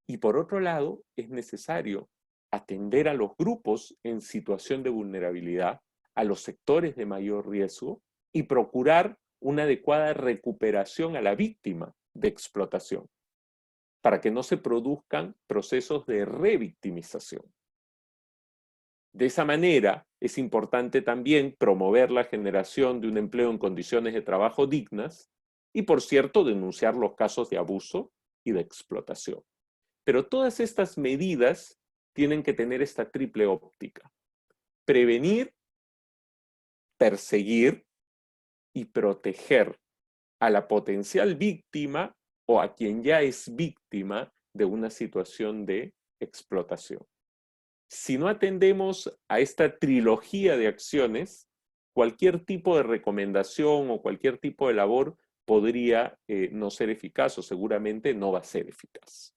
Y por otro lado, es necesario atender a los grupos en situación de vulnerabilidad, a los sectores de mayor riesgo y procurar una adecuada recuperación a la víctima de explotación, para que no se produzcan procesos de revictimización. De esa manera, es importante también promover la generación de un empleo en condiciones de trabajo dignas y, por cierto, denunciar los casos de abuso y de explotación. Pero todas estas medidas tienen que tener esta triple óptica: prevenir, perseguir y proteger a la potencial víctima o a quien ya es víctima de una situación de explotación. Si no atendemos a esta trilogía de acciones, cualquier tipo de recomendación o cualquier tipo de labor podría no ser eficaz o seguramente no va a ser eficaz.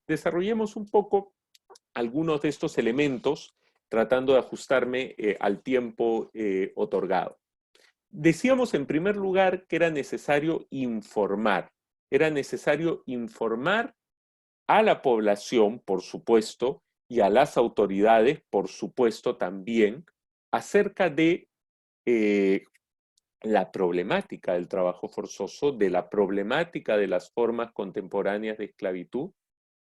Desarrollemos un poco algunos de estos elementos tratando de ajustarme al tiempo otorgado. Decíamos en primer lugar que era necesario informar. Era necesario informar a la población, por supuesto, y a las autoridades, por supuesto, también, acerca de la problemática del trabajo forzoso, de la problemática de las formas contemporáneas de esclavitud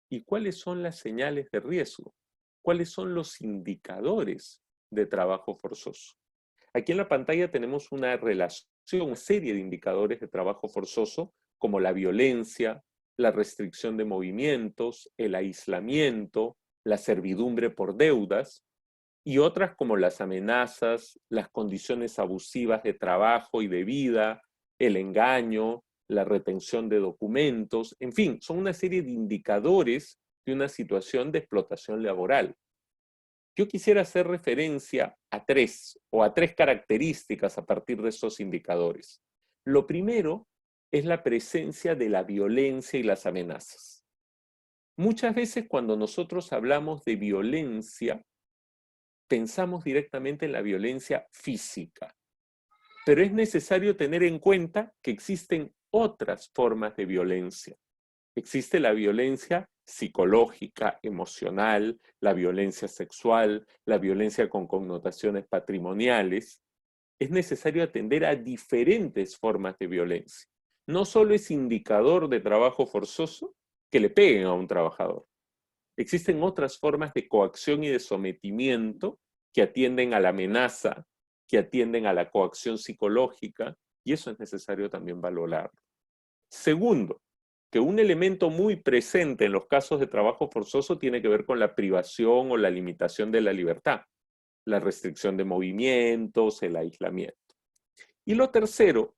y cuáles son las señales de riesgo, cuáles son los indicadores de trabajo forzoso. Aquí en la pantalla tenemos una relación, una serie de indicadores de trabajo forzoso, como la violencia, la restricción de movimientos, el aislamiento, la servidumbre por deudas, y otras como las amenazas, las condiciones abusivas de trabajo y de vida, el engaño, la retención de documentos, en fin, son una serie de indicadores de una situación de explotación laboral. Yo quisiera hacer referencia a tres características a partir de esos indicadores. Lo primero es la presencia de la violencia y las amenazas. Muchas veces cuando nosotros hablamos de violencia, pensamos directamente en la violencia física, pero es necesario tener en cuenta que existen otras formas de violencia. Existe la violencia psicológica, emocional, la violencia sexual, la violencia con connotaciones patrimoniales. Es necesario atender a diferentes formas de violencia. No solo es indicador de trabajo forzoso que le peguen a un trabajador. Existen otras formas de coacción y de sometimiento que atienden a la amenaza, que atienden a la coacción psicológica, y eso es necesario también valorarlo. Segundo, que un elemento muy presente en los casos de trabajo forzoso tiene que ver con la privación o la limitación de la libertad, la restricción de movimientos, el aislamiento. Y lo tercero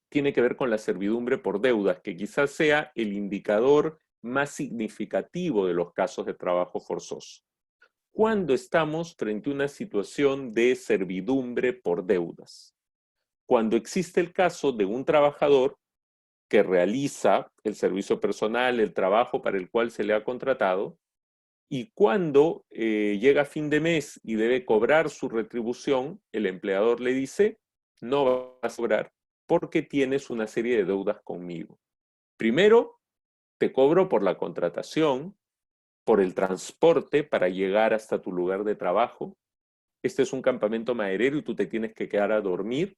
tiene que ver con la servidumbre por deudas, que quizás sea el indicador más significativo de los casos de trabajo forzoso. ¿Cuándo estamos frente a una situación de servidumbre por deudas? Cuando existe el caso de un trabajador que realiza el servicio personal, el trabajo para el cual se le ha contratado, y cuando llega a fin de mes y debe cobrar su retribución, el empleador le dice: no vas a cobrar porque tienes una serie de deudas conmigo. Primero, te cobro por la contratación, por el transporte para llegar hasta tu lugar de trabajo. Este es un campamento maderero y tú te tienes que quedar a dormir.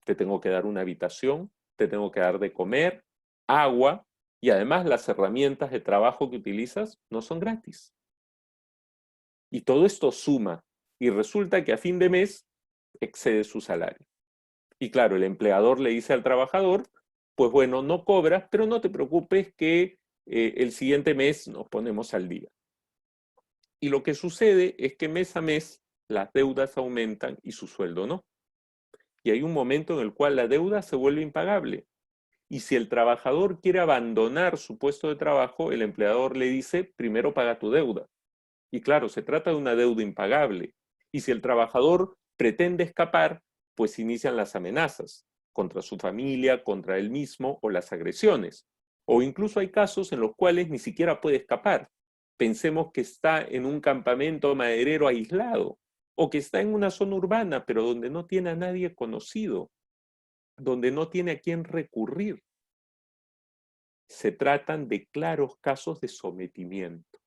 Te tengo que dar una habitación, te tengo que dar de comer, agua, y además las herramientas de trabajo que utilizas no son gratis. Y todo esto suma y resulta que a fin de mes excede su salario. Y claro, el empleador le dice al trabajador: pues bueno, no cobras, pero no te preocupes que el siguiente mes nos ponemos al día. Y lo que sucede es que mes a mes las deudas aumentan y su sueldo no. Y hay un momento en el cual la deuda se vuelve impagable. Y si el trabajador quiere abandonar su puesto de trabajo, el empleador le dice: primero paga tu deuda. Y claro, se trata de una deuda impagable. Y si el trabajador pretende escapar, pues inician las amenazas contra su familia, contra él mismo, o las agresiones. O incluso hay casos en los cuales ni siquiera puede escapar. Pensemos que está en un campamento maderero aislado, o que está en una zona urbana, pero donde no tiene a nadie conocido, donde no tiene a quién recurrir. Se tratan de claros casos de sometimiento.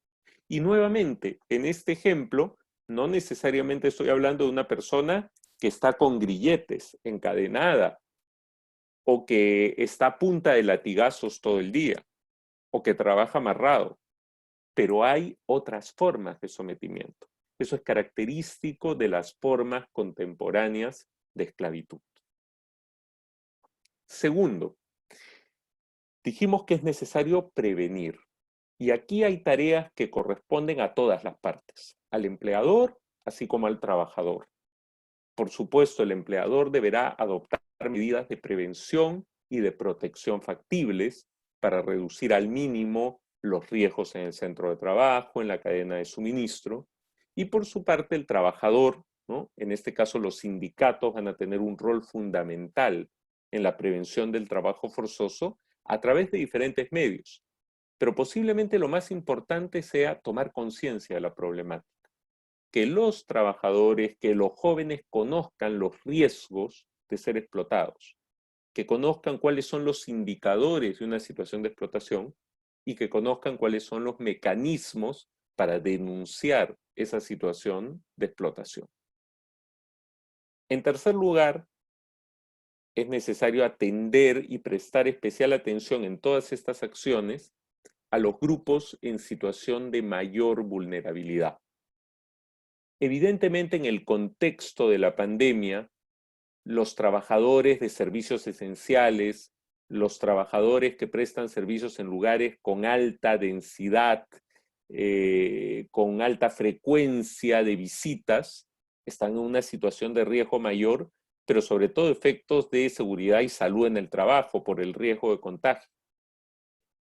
Y nuevamente, en este ejemplo, no necesariamente estoy hablando de una persona que está con grilletes, encadenada, o que está a punta de latigazos todo el día, o que trabaja amarrado. Pero hay otras formas de sometimiento. Eso es característico de las formas contemporáneas de esclavitud. Segundo, dijimos que es necesario prevenir. Y aquí hay tareas que corresponden a todas las partes, al empleador así como al trabajador. Por supuesto, el empleador deberá adoptar medidas de prevención y de protección factibles para reducir al mínimo los riesgos en el centro de trabajo, en la cadena de suministro. Y por su parte, el trabajador, ¿no? En este caso los sindicatos van a tener un rol fundamental en la prevención del trabajo forzoso a través de diferentes medios. Pero posiblemente lo más importante sea tomar conciencia de la problemática. Que los trabajadores, que los jóvenes conozcan los riesgos de ser explotados, que conozcan cuáles son los indicadores de una situación de explotación y que conozcan cuáles son los mecanismos para denunciar esa situación de explotación. En tercer lugar, es necesario atender y prestar especial atención en todas estas acciones a los grupos en situación de mayor vulnerabilidad. Evidentemente, en el contexto de la pandemia, los trabajadores de servicios esenciales, los trabajadores que prestan servicios en lugares con alta densidad, con alta frecuencia de visitas, están en una situación de riesgo mayor, pero sobre todo efectos de seguridad y salud en el trabajo por el riesgo de contagio.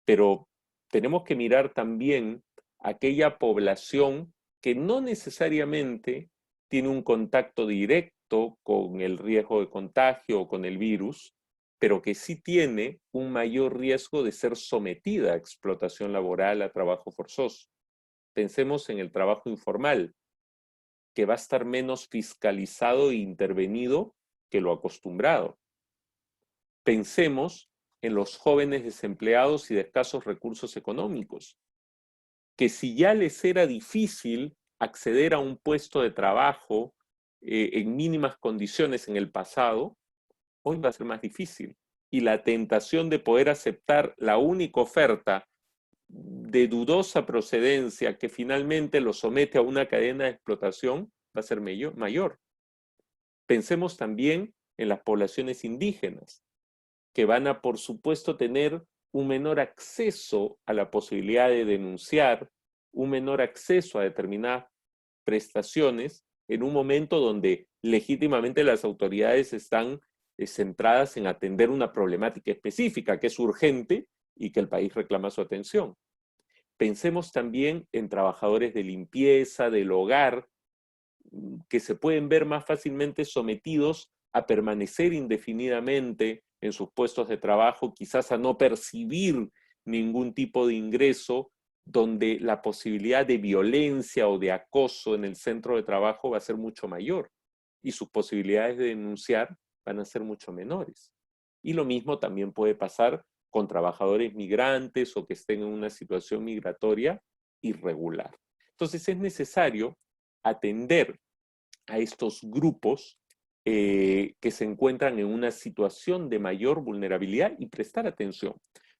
Pero tenemos que mirar también aquella población que no necesariamente tiene un contacto directo con el riesgo de contagio o con el virus, pero que sí tiene un mayor riesgo de ser sometida a explotación laboral, a trabajo forzoso. Pensemos en el trabajo informal, que va a estar menos fiscalizado e intervenido que lo acostumbrado. Pensemos en los jóvenes desempleados y de escasos recursos económicos, que si ya les era difícil acceder a un puesto de trabajo en mínimas condiciones en el pasado, hoy va a ser más difícil. Y la tentación de poder aceptar la única oferta de dudosa procedencia que finalmente lo somete a una cadena de explotación va a ser mayor. Pensemos también en las poblaciones indígenas, que van a, por supuesto, tener un menor acceso a la posibilidad de denunciar, un menor acceso a determinadas prestaciones en un momento donde legítimamente las autoridades están centradas en atender una problemática específica que es urgente y que el país reclama su atención. Pensemos también en trabajadores de limpieza, del hogar, que se pueden ver más fácilmente sometidos a permanecer indefinidamente en sus puestos de trabajo, quizás a no percibir ningún tipo de ingreso, donde la posibilidad de violencia o de acoso en el centro de trabajo va a ser mucho mayor y sus posibilidades de denunciar van a ser mucho menores. Y lo mismo también puede pasar con trabajadores migrantes o que estén en una situación migratoria irregular. Entonces es necesario atender a estos grupos que se encuentran en una situación de mayor vulnerabilidad y prestar atención.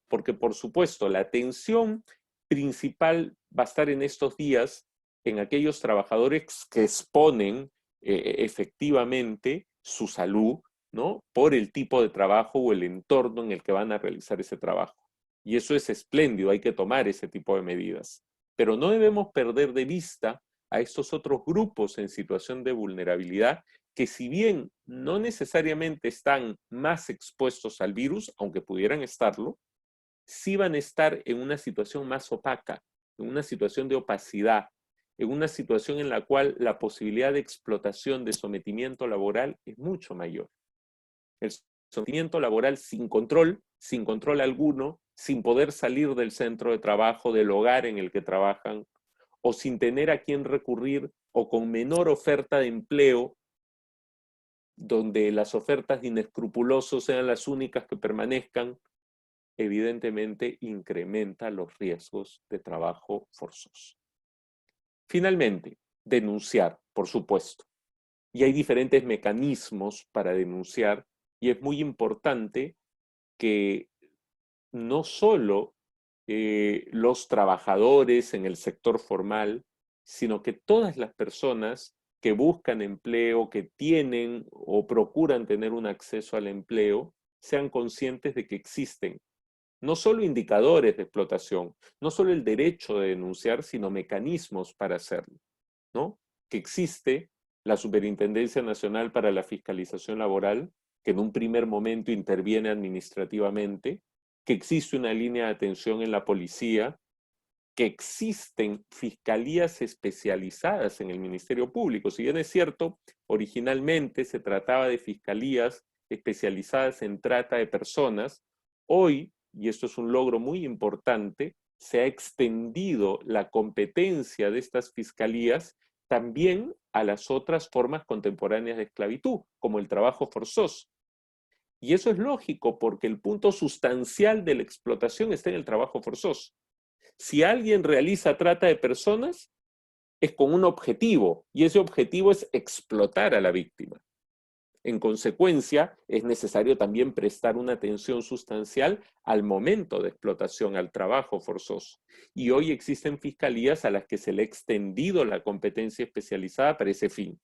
Porque, por supuesto, la atención principal va a estar en estos días en aquellos trabajadores que exponen efectivamente su salud, ¿no? Por el tipo de trabajo o el entorno en el que van a realizar ese trabajo. Y eso es espléndido, hay que tomar ese tipo de medidas. Pero no debemos perder de vista a estos otros grupos en situación de vulnerabilidad que si bien no necesariamente están más expuestos al virus, aunque pudieran estarlo, sí van a estar en una situación más opaca, en una situación de opacidad, en una situación en la cual la posibilidad de explotación, de sometimiento laboral es mucho mayor. El sometimiento laboral sin control alguno, sin poder salir del centro de trabajo, del hogar en el que trabajan, o sin tener a quién recurrir, o con menor oferta de empleo, donde las ofertas de inescrupulosos sean las únicas que permanezcan, evidentemente incrementa los riesgos de trabajo forzoso. Finalmente, denunciar, por supuesto. Y hay diferentes mecanismos para denunciar y es muy importante que no solo los trabajadores en el sector formal, sino que todas las personas que buscan empleo, que tienen o procuran tener un acceso al empleo, sean conscientes de que existen no solo indicadores de explotación, no solo el derecho de denunciar, sino mecanismos para hacerlo, ¿no? Que existe la Superintendencia Nacional para la Fiscalización Laboral, que en un primer momento interviene administrativamente, que existe una línea de atención en la policía, que existen fiscalías especializadas en el Ministerio Público. Si bien es cierto, originalmente se trataba de fiscalías especializadas en trata de personas, hoy, y esto es un logro muy importante, se ha extendido la competencia de estas fiscalías también a las otras formas contemporáneas de esclavitud, como el trabajo forzoso. Y eso es lógico porque el punto sustancial de la explotación está en el trabajo forzoso. Si alguien realiza trata de personas, es con un objetivo, y ese objetivo es explotar a la víctima. En consecuencia, es necesario también prestar una atención sustancial al momento de explotación, al trabajo forzoso. Y hoy existen fiscalías a las que se le ha extendido la competencia especializada para ese fin.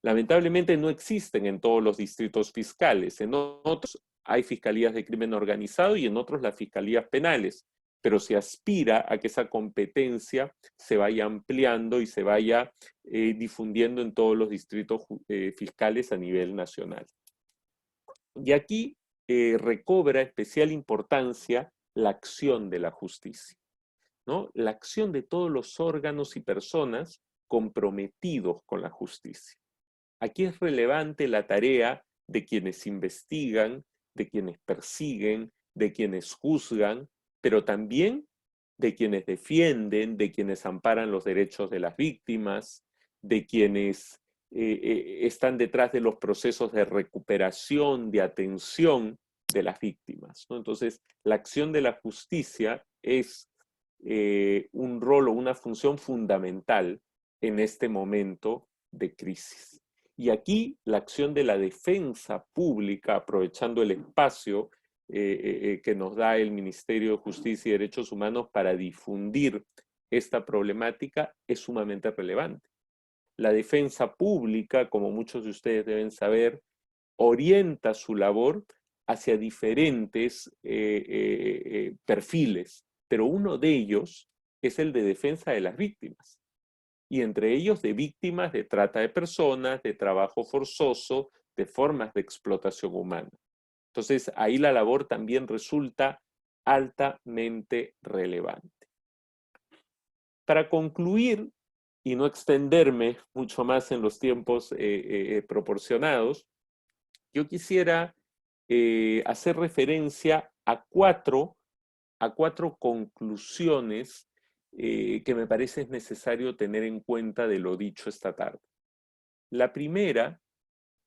Lamentablemente no existen en todos los distritos fiscales. En otros hay fiscalías de crimen organizado y en otros las fiscalías penales, pero se aspira a que esa competencia se vaya ampliando y se vaya difundiendo en todos los distritos fiscales a nivel nacional. Y aquí recobra especial importancia la acción de la justicia, ¿no? La acción de todos los órganos y personas comprometidos con la justicia. Aquí es relevante la tarea de quienes investigan, de quienes persiguen, de quienes juzgan, pero también de quienes defienden, de quienes amparan los derechos de las víctimas, de quienes están detrás de los procesos de recuperación, de atención de las víctimas, ¿no? Entonces, la acción de la justicia es un rol o una función fundamental en este momento de crisis. Y aquí la acción de la defensa pública, aprovechando el espacio que nos da el Ministerio de Justicia y Derechos Humanos para difundir esta problemática, es sumamente relevante. La defensa pública, como muchos de ustedes deben saber, orienta su labor hacia diferentes perfiles, pero uno de ellos es el de defensa de las víctimas, y entre ellos de víctimas de trata de personas, de trabajo forzoso, de formas de explotación humana. Entonces, ahí la labor también resulta altamente relevante. Para concluir, y no extenderme mucho más en los tiempos proporcionados, yo quisiera hacer referencia a cuatro conclusiones que me parece es necesario tener en cuenta de lo dicho esta tarde. La primera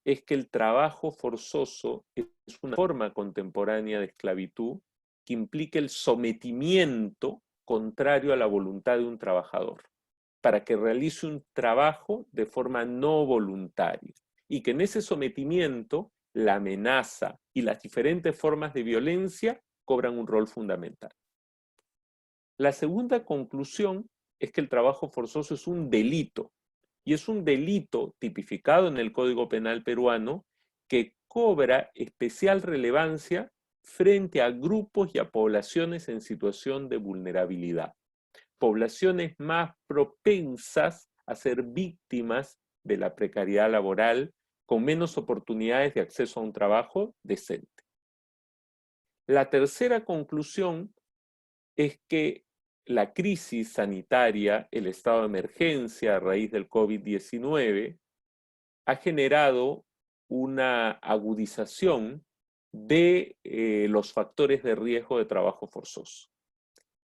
es que el trabajo forzoso es una forma contemporánea de esclavitud que implica el sometimiento contrario a la voluntad de un trabajador, para que realice un trabajo de forma no voluntaria, y que en ese sometimiento la amenaza y las diferentes formas de violencia cobran un rol fundamental. La segunda conclusión es que el trabajo forzoso es un delito, y es un delito tipificado en el Código Penal peruano que cobra especial relevancia frente a grupos y a poblaciones en situación de vulnerabilidad, poblaciones más propensas a ser víctimas de la precariedad laboral, con menos oportunidades de acceso a un trabajo decente. La tercera conclusión es que la crisis sanitaria, el estado de emergencia a raíz del COVID-19, ha generado una agudización de los factores de riesgo de trabajo forzoso.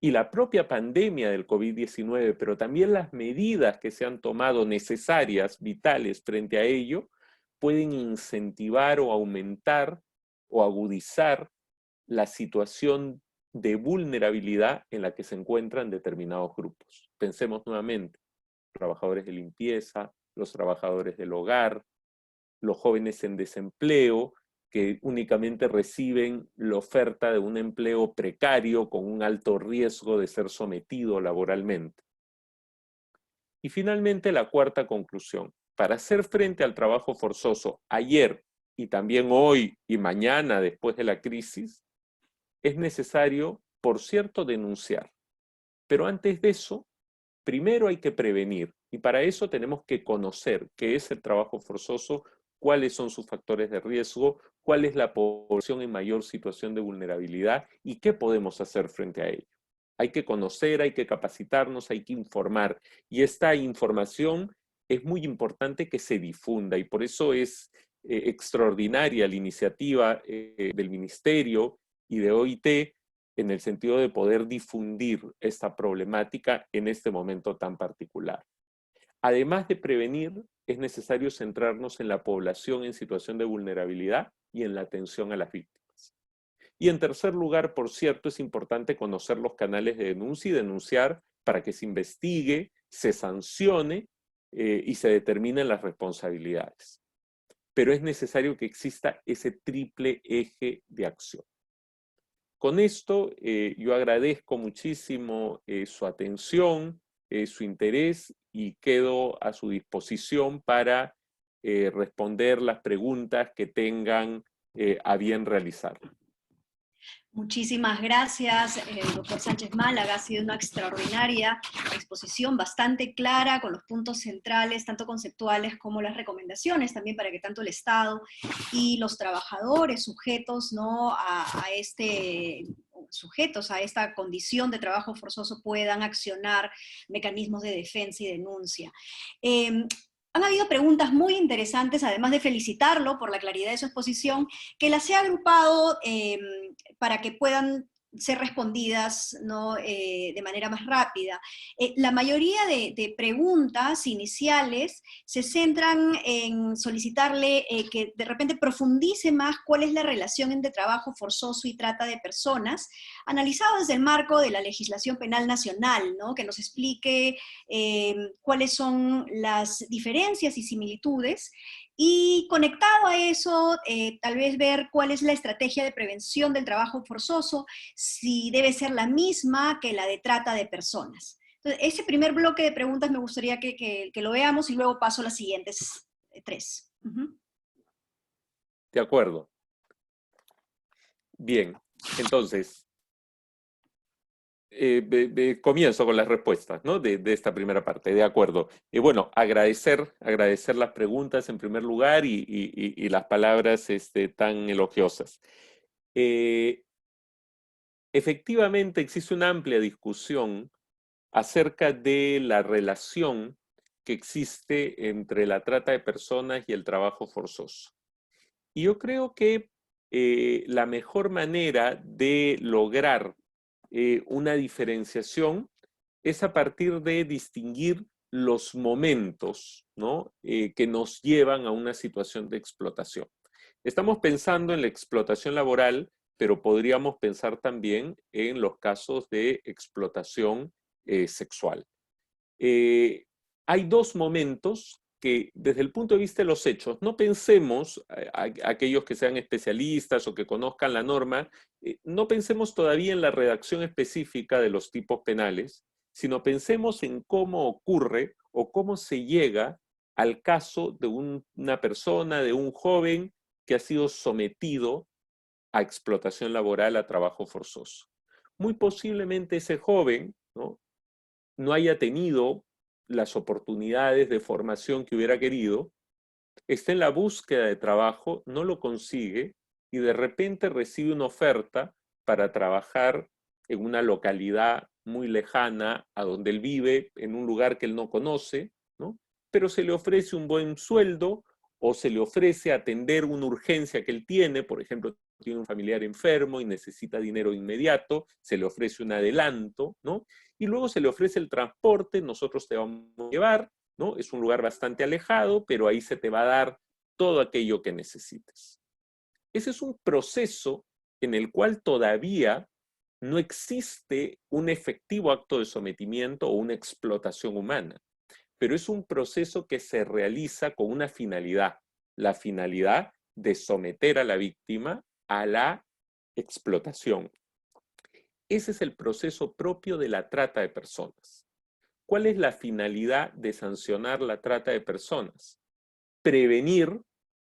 Y la propia pandemia del COVID-19, pero también las medidas que se han tomado necesarias, vitales frente a ello, pueden incentivar o aumentar o agudizar la situación de vulnerabilidad en la que se encuentran determinados grupos. Pensemos nuevamente, trabajadores de limpieza, los trabajadores del hogar, los jóvenes en desempleo que únicamente reciben la oferta de un empleo precario con un alto riesgo de ser sometido laboralmente. Y finalmente, la cuarta conclusión. Para hacer frente al trabajo forzoso ayer y también hoy y mañana después de la crisis, es necesario, por cierto, denunciar. Pero antes de eso, primero hay que prevenir. Y para eso tenemos que conocer qué es el trabajo forzoso, cuáles son sus factores de riesgo, cuál es la población en mayor situación de vulnerabilidad y qué podemos hacer frente a ello. Hay que conocer, hay que capacitarnos, hay que informar. Y esta información es muy importante que se difunda y por eso es extraordinaria la iniciativa del Ministerio y de OIT en el sentido de poder difundir esta problemática en este momento tan particular. Además de prevenir, es necesario centrarnos en la población en situación de vulnerabilidad y en la atención a las víctimas. Y en tercer lugar, por cierto, es importante conocer los canales de denuncia y denunciar para que se investigue, se sancione y se determinen las responsabilidades. Pero es necesario que exista ese triple eje de acción. Con esto, yo agradezco muchísimo su atención, su interés y quedo a su disposición para responder las preguntas que tengan a bien realizar. Muchísimas gracias, doctor Sánchez Málaga. Ha sido una extraordinaria exposición, bastante clara, con los puntos centrales, tanto conceptuales como las recomendaciones, también para que tanto el Estado y los trabajadores sujetos, ¿no?, sujetos a esta condición de trabajo forzoso puedan accionar mecanismos de defensa y denuncia. Han habido preguntas muy interesantes, además de felicitarlo por la claridad de su exposición, que las he agrupado para que puedan ser respondidas, ¿no?, de manera más rápida. La mayoría de preguntas iniciales se centran en solicitarle que de repente profundice más cuál es la relación entre trabajo forzoso y trata de personas, analizado desde el marco de la legislación penal nacional, ¿no?, que nos explique cuáles son las diferencias y similitudes, y conectado a eso, tal vez ver cuál es la estrategia de prevención del trabajo forzoso, si debe ser la misma que la de trata de personas. Entonces, ese primer bloque de preguntas me gustaría que lo veamos y luego paso a las siguientes tres. De acuerdo. Bien, entonces, comienzo con las respuestas, ¿no?, de esta primera parte, de acuerdo. Bueno, agradecer las preguntas en primer lugar y las palabras tan elogiosas. Efectivamente, existe una amplia discusión acerca de la relación que existe entre la trata de personas y el trabajo forzoso. Y yo creo que la mejor manera de lograr una diferenciación es a partir de distinguir los momentos, ¿no?, que nos llevan a una situación de explotación. Estamos pensando en la explotación laboral, pero podríamos pensar también en los casos de explotación sexual. Hay dos momentos que desde el punto de vista de los hechos, no pensemos, aquellos que sean especialistas o que conozcan la norma, no pensemos todavía en la redacción específica de los tipos penales, sino pensemos en cómo ocurre o cómo se llega al caso de una persona, de un joven que ha sido sometido a explotación laboral, a trabajo forzoso. Muy posiblemente ese joven, ¿no?, no haya tenido las oportunidades de formación que hubiera querido, está en la búsqueda de trabajo, no lo consigue y de repente recibe una oferta para trabajar en una localidad muy lejana a donde él vive, en un lugar que él no conoce, ¿no?, pero se le ofrece un buen sueldo o se le ofrece atender una urgencia que él tiene, por ejemplo, tiene un familiar enfermo y necesita dinero inmediato, se le ofrece un adelanto, ¿no?, y luego se le ofrece el transporte, nosotros te vamos a llevar, ¿no?, es un lugar bastante alejado, pero ahí se te va a dar todo aquello que necesites. Ese es un proceso en el cual todavía no existe un efectivo acto de sometimiento o una explotación humana, pero es un proceso que se realiza con una finalidad, la finalidad de someter a la víctima a la explotación. Ese es el proceso propio de la trata de personas. ¿Cuál es la finalidad de sancionar la trata de personas? Prevenir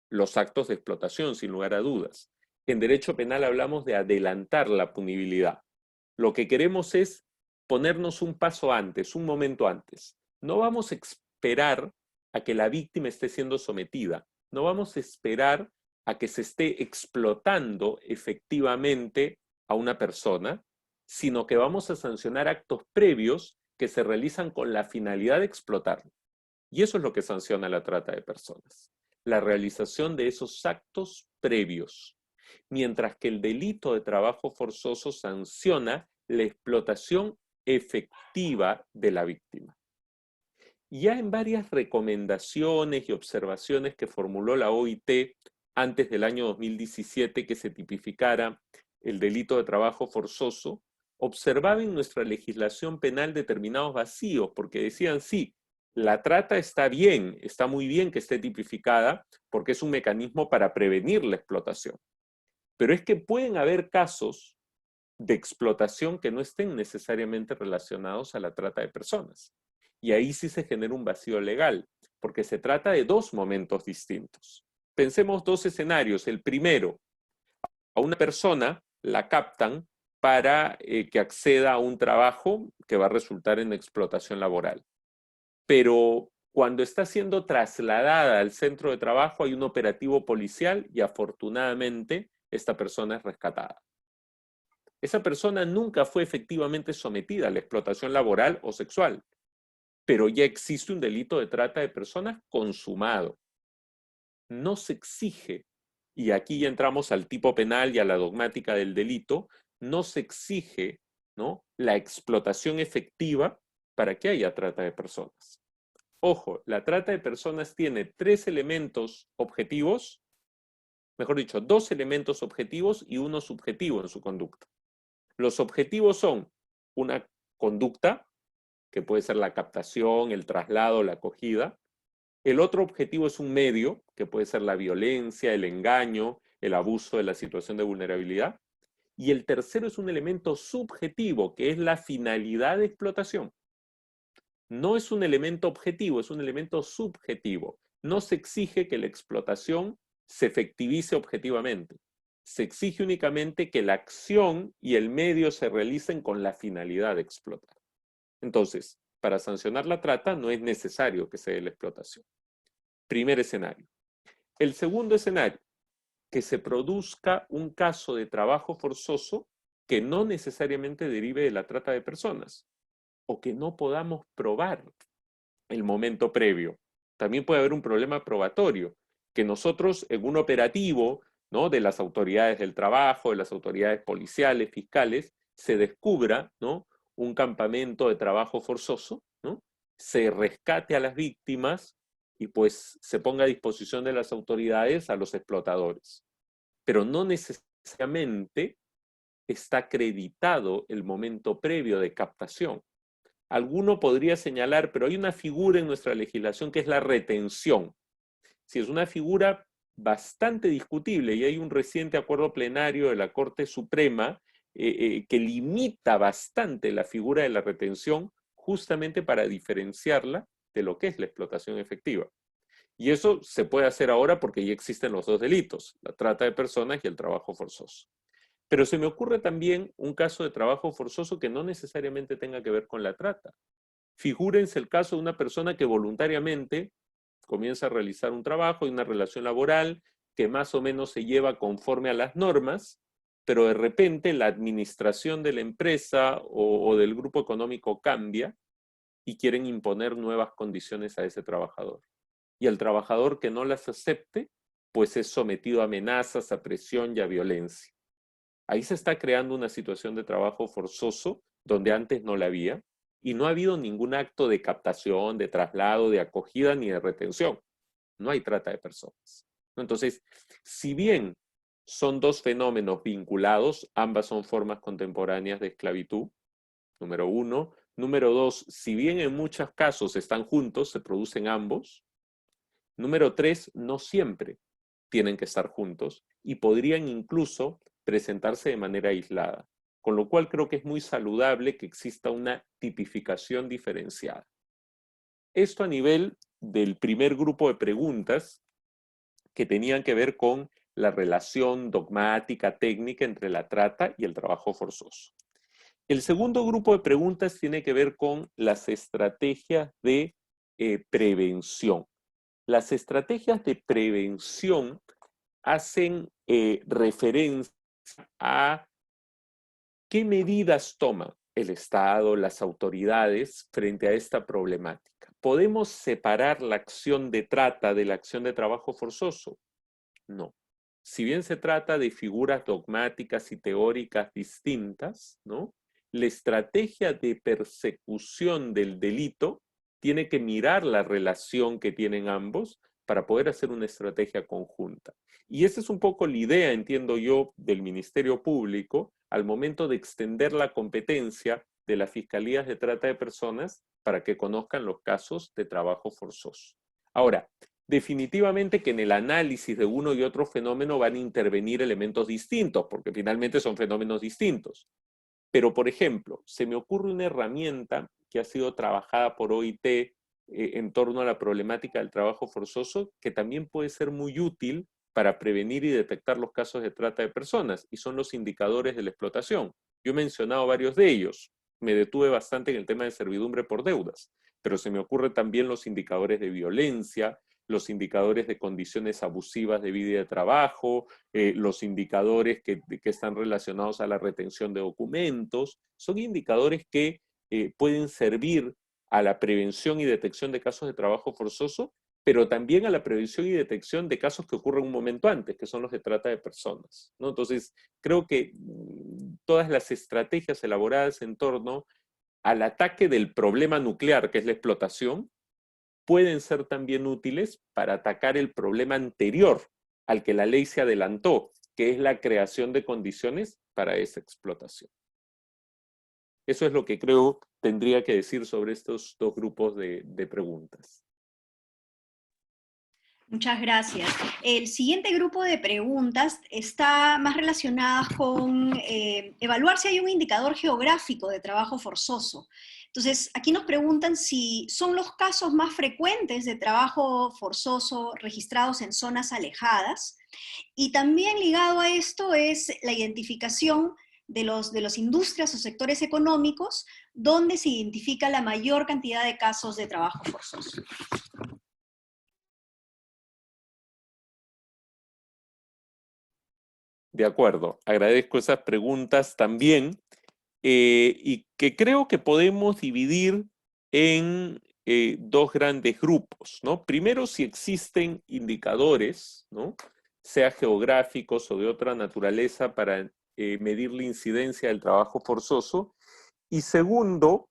los actos de explotación, sin lugar a dudas. En derecho penal hablamos de adelantar la punibilidad. Lo que queremos es ponernos un paso antes, un momento antes. No vamos a esperar a que la víctima esté siendo sometida. No vamos a esperar a que se esté explotando efectivamente a una persona, sino que vamos a sancionar actos previos que se realizan con la finalidad de explotarlo. Y eso es lo que sanciona la trata de personas. La realización de esos actos previos. Mientras que el delito de trabajo forzoso sanciona la explotación efectiva de la víctima. Ya en varias recomendaciones y observaciones que formuló la OIT antes del año 2017 que se tipificara el delito de trabajo forzoso, observaba en nuestra legislación penal determinados vacíos, porque decían, sí, la trata está bien, está muy bien que esté tipificada, porque es un mecanismo para prevenir la explotación. Pero es que pueden haber casos de explotación que no estén necesariamente relacionados a la trata de personas. Y ahí sí se genera un vacío legal, porque se trata de dos momentos distintos. Pensemos dos escenarios. El primero, a una persona la captan para que acceda a un trabajo que va a resultar en explotación laboral. Pero cuando está siendo trasladada al centro de trabajo hay un operativo policial y afortunadamente esta persona es rescatada. Esa persona nunca fue efectivamente sometida a la explotación laboral o sexual, pero ya existe un delito de trata de personas consumado. No se exige, y aquí ya entramos al tipo penal y a la dogmática del delito, no se exige, ¿no?, la explotación efectiva para que haya trata de personas. Ojo, la trata de personas tiene tres elementos objetivos, mejor dicho, dos elementos objetivos y uno subjetivo en su conducta. Los objetivos son una conducta, que puede ser la captación, el traslado, la acogida. El otro objetivo es un medio, que puede ser la violencia, el engaño, el abuso de la situación de vulnerabilidad. Y el tercero es un elemento subjetivo, que es la finalidad de explotación. No es un elemento objetivo, es un elemento subjetivo. No se exige que la explotación se efectivice objetivamente. Se exige únicamente que la acción y el medio se realicen con la finalidad de explotar. Entonces, para sancionar la trata no es necesario que se dé la explotación. Primer escenario. El segundo escenario, que se produzca un caso de trabajo forzoso que no necesariamente derive de la trata de personas o que no podamos probar el momento previo. También puede haber un problema probatorio, que nosotros en un operativo, ¿no?, de las autoridades del trabajo, de las autoridades policiales, fiscales, se descubra, ¿no?, un campamento de trabajo forzoso, ¿no?, se rescate a las víctimas y pues se ponga a disposición de las autoridades a los explotadores. Pero no necesariamente está acreditado el momento previo de captación. Alguno podría señalar, pero hay una figura en nuestra legislación que es la retención. Si es una figura bastante discutible y hay un reciente acuerdo plenario de la Corte Suprema que limita bastante la figura de la retención justamente para diferenciarla de lo que es la explotación efectiva. Y eso se puede hacer ahora porque ya existen los dos delitos, la trata de personas y el trabajo forzoso. Pero se me ocurre también un caso de trabajo forzoso que no necesariamente tenga que ver con la trata. Figúrense el caso de una persona que voluntariamente comienza a realizar un trabajo y una relación laboral que más o menos se lleva conforme a las normas, pero de repente la administración de la empresa o del grupo económico cambia y quieren imponer nuevas condiciones a ese trabajador. Y el trabajador que no las acepte, pues es sometido a amenazas, a presión y a violencia. Ahí se está creando una situación de trabajo forzoso donde antes no la había y no ha habido ningún acto de captación, de traslado, de acogida ni de retención. No hay trata de personas. Entonces, si bien son dos fenómenos vinculados, ambas son formas contemporáneas de esclavitud, número uno. Número dos, si bien en muchos casos están juntos, se producen ambos. Número tres, no siempre. tienen que estar juntos y podrían incluso presentarse de manera aislada. Con lo cual creo que es muy saludable que exista una tipificación diferenciada. Esto a nivel del primer grupo de preguntas que tenían que ver con la relación dogmática, técnica entre la trata y el trabajo forzoso. El segundo grupo de preguntas tiene que ver con las estrategias de prevención. Las estrategias de prevención hacen referencia a qué medidas toma el Estado, las autoridades frente a esta problemática. ¿Podemos separar la acción de trata de la acción de trabajo forzoso? No. Si bien se trata de figuras dogmáticas y teóricas distintas, ¿no? La estrategia de persecución del delito tiene que mirar la relación que tienen ambos para poder hacer una estrategia conjunta. Y esa es un poco la idea, entiendo yo, del Ministerio Público al momento de extender la competencia de las fiscalías de trata de personas para que conozcan los casos de trabajo forzoso. Ahora, definitivamente que en el análisis de uno y otro fenómeno van a intervenir elementos distintos, porque finalmente son fenómenos distintos. Pero, por ejemplo, se me ocurre una herramienta que ha sido trabajada por OIT en torno a la problemática del trabajo forzoso, que también puede ser muy útil para prevenir y detectar los casos de trata de personas, y son los indicadores de la explotación. Yo he mencionado varios de ellos. Me detuve bastante en el tema de servidumbre por deudas, pero se me ocurren también los indicadores de violencia, los indicadores de condiciones abusivas de vida y de trabajo, los indicadores que están relacionados a la retención de documentos. Son indicadores que pueden servir a la prevención y detección de casos de trabajo forzoso, pero también a la prevención y detección de casos que ocurren un momento antes, que son los de trata de personas, ¿no? Entonces, creo que todas las estrategias elaboradas en torno al ataque del problema nuclear, que es la explotación, pueden ser también útiles para atacar el problema anterior al que la ley se adelantó, que es la creación de condiciones para esa explotación. Eso es lo que creo tendría que decir sobre estos dos grupos de preguntas. Muchas gracias. El siguiente grupo de preguntas está más relacionadas con evaluar si hay un indicador geográfico de trabajo forzoso. Entonces, aquí nos preguntan si son los casos más frecuentes de trabajo forzoso registrados en zonas alejadas. Y también ligado a esto es la identificación de los industrias o sectores económicos donde se identifica la mayor cantidad de casos de trabajo forzoso. De acuerdo, agradezco esas preguntas también y que creo que podemos dividir en dos grandes grupos, ¿no? Primero, si existen indicadores, ¿no? Sea geográficos o de otra naturaleza para medir la incidencia del trabajo forzoso. Y segundo,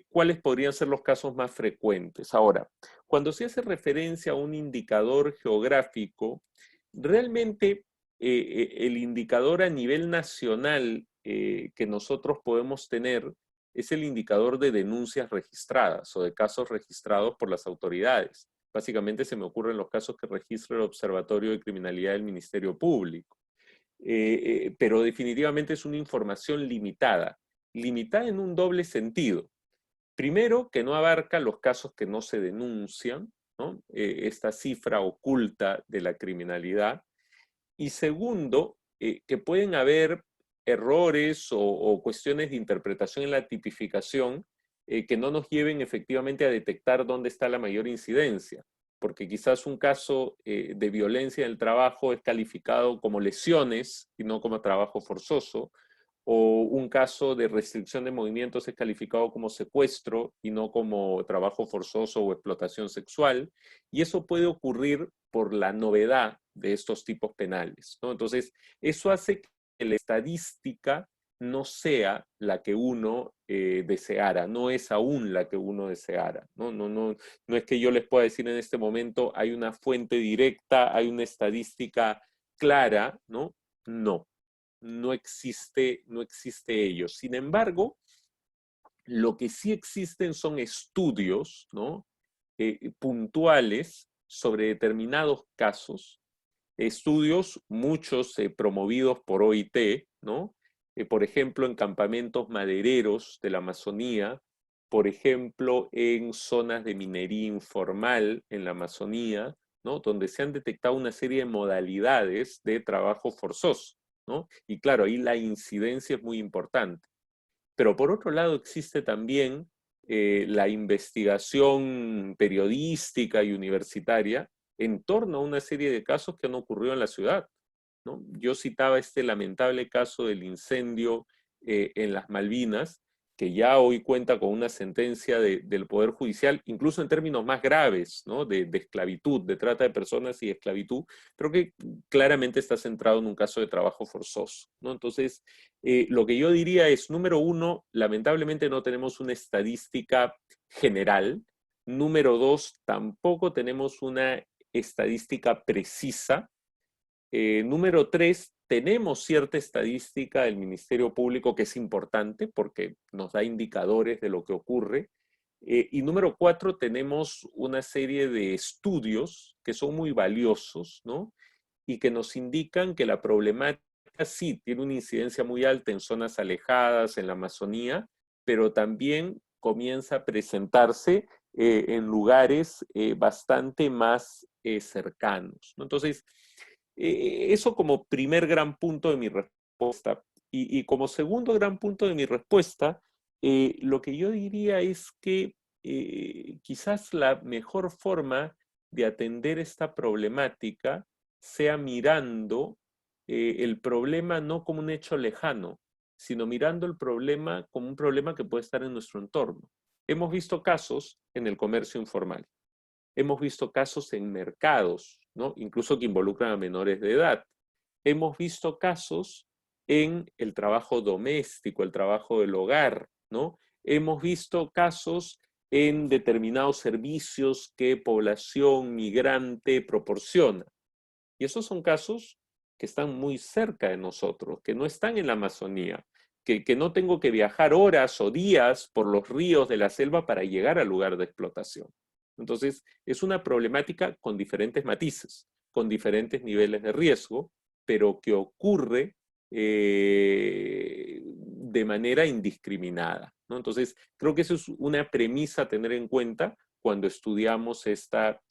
¿cuáles podrían ser los casos más frecuentes? Ahora, cuando se hace referencia a un indicador geográfico, realmente el indicador a nivel nacional que nosotros podemos tener es el indicador de denuncias registradas o de casos registrados por las autoridades. Básicamente se me ocurren los casos que registra el Observatorio de Criminalidad del Ministerio Público. Pero definitivamente es una información limitada en un doble sentido. Primero, que no abarca los casos que no se denuncian, ¿no? Esta cifra oculta de la criminalidad. Y segundo, que pueden haber errores o cuestiones de interpretación en la tipificación que no nos lleven efectivamente a detectar dónde está la mayor incidencia. Porque quizás un caso de violencia en el trabajo es calificado como lesiones y no como trabajo forzoso, o un caso de restricción de movimientos es calificado como secuestro y no como trabajo forzoso o explotación sexual, y eso puede ocurrir por la novedad de estos tipos penales, ¿no? Entonces, eso hace que la estadística no sea la que uno deseara, no es aún la que uno deseara, ¿no? No es que yo les pueda decir en este momento hay una fuente directa, hay una estadística clara, ¿no? No existe ello. Sin embargo, lo que sí existen son estudios, ¿no? Puntuales sobre determinados casos estudios, muchos promovidos por OIT, ¿no? Por ejemplo, en campamentos madereros de la Amazonía, por ejemplo, en zonas de minería informal en la Amazonía, ¿no? Donde se han detectado una serie de modalidades de trabajo forzoso, ¿no? Y claro, ahí la incidencia es muy importante. Pero por otro lado existe también la investigación periodística y universitaria en torno a una serie de casos que han ocurrido en la ciudad, ¿no? Yo citaba este lamentable caso del incendio en las Malvinas, que ya hoy cuenta con una sentencia del Poder Judicial, incluso en términos más graves, ¿no? De esclavitud, de trata de personas y esclavitud, pero que claramente está centrado en un caso de trabajo forzoso, ¿no? Entonces, lo que yo diría es, número uno, lamentablemente no tenemos una estadística general. Número dos, tampoco tenemos una estadística precisa. Número tres, tenemos cierta estadística del Ministerio Público que es importante porque nos da indicadores de lo que ocurre. Y número cuatro, tenemos una serie de estudios que son muy valiosos, ¿no? Y que nos indican que la problemática sí tiene una incidencia muy alta en zonas alejadas, en la Amazonía, pero también comienza a presentarse en lugares bastante más cercanos, ¿no? Entonces, eso como primer gran punto de mi respuesta. Y como segundo gran punto de mi respuesta, lo que yo diría es que quizás la mejor forma de atender esta problemática sea mirando el problema no como un hecho lejano, sino mirando el problema como un problema que puede estar en nuestro entorno. Hemos visto casos en el comercio informal. Hemos visto casos en mercados, ¿no? Incluso que involucran a menores de edad. Hemos visto casos en el trabajo doméstico, el trabajo del hogar, ¿no? Hemos visto casos en determinados servicios que población migrante proporciona. Y esos son casos que están muy cerca de nosotros, que no están en la Amazonía, que no tengo que viajar horas o días por los ríos de la selva para llegar al lugar de explotación. Entonces, es una problemática con diferentes matices, con diferentes niveles de riesgo, pero que ocurre de manera indiscriminada, ¿no? Entonces, creo que eso es una premisa a tener en cuenta cuando estudiamos esta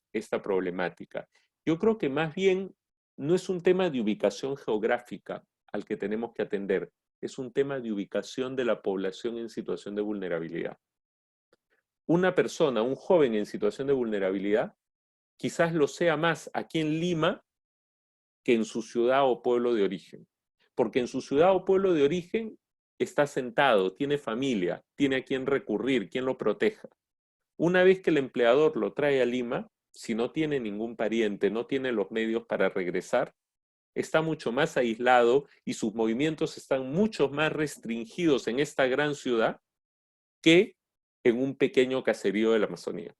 problemática. Yo creo que más bien no es un tema de ubicación geográfica al que tenemos que atender, es un tema de ubicación de la población en situación de vulnerabilidad. Una persona, un joven en situación de vulnerabilidad, quizás lo sea más aquí en Lima que en su ciudad o pueblo de origen. Porque en su ciudad o pueblo de origen está sentado, tiene familia, tiene a quien recurrir, quien lo proteja. Una vez que el empleador lo trae a Lima, si no tiene ningún pariente, no tiene los medios para regresar, está mucho más aislado y sus movimientos están mucho más restringidos en esta gran ciudad que en un pequeño caserío de la Amazonía.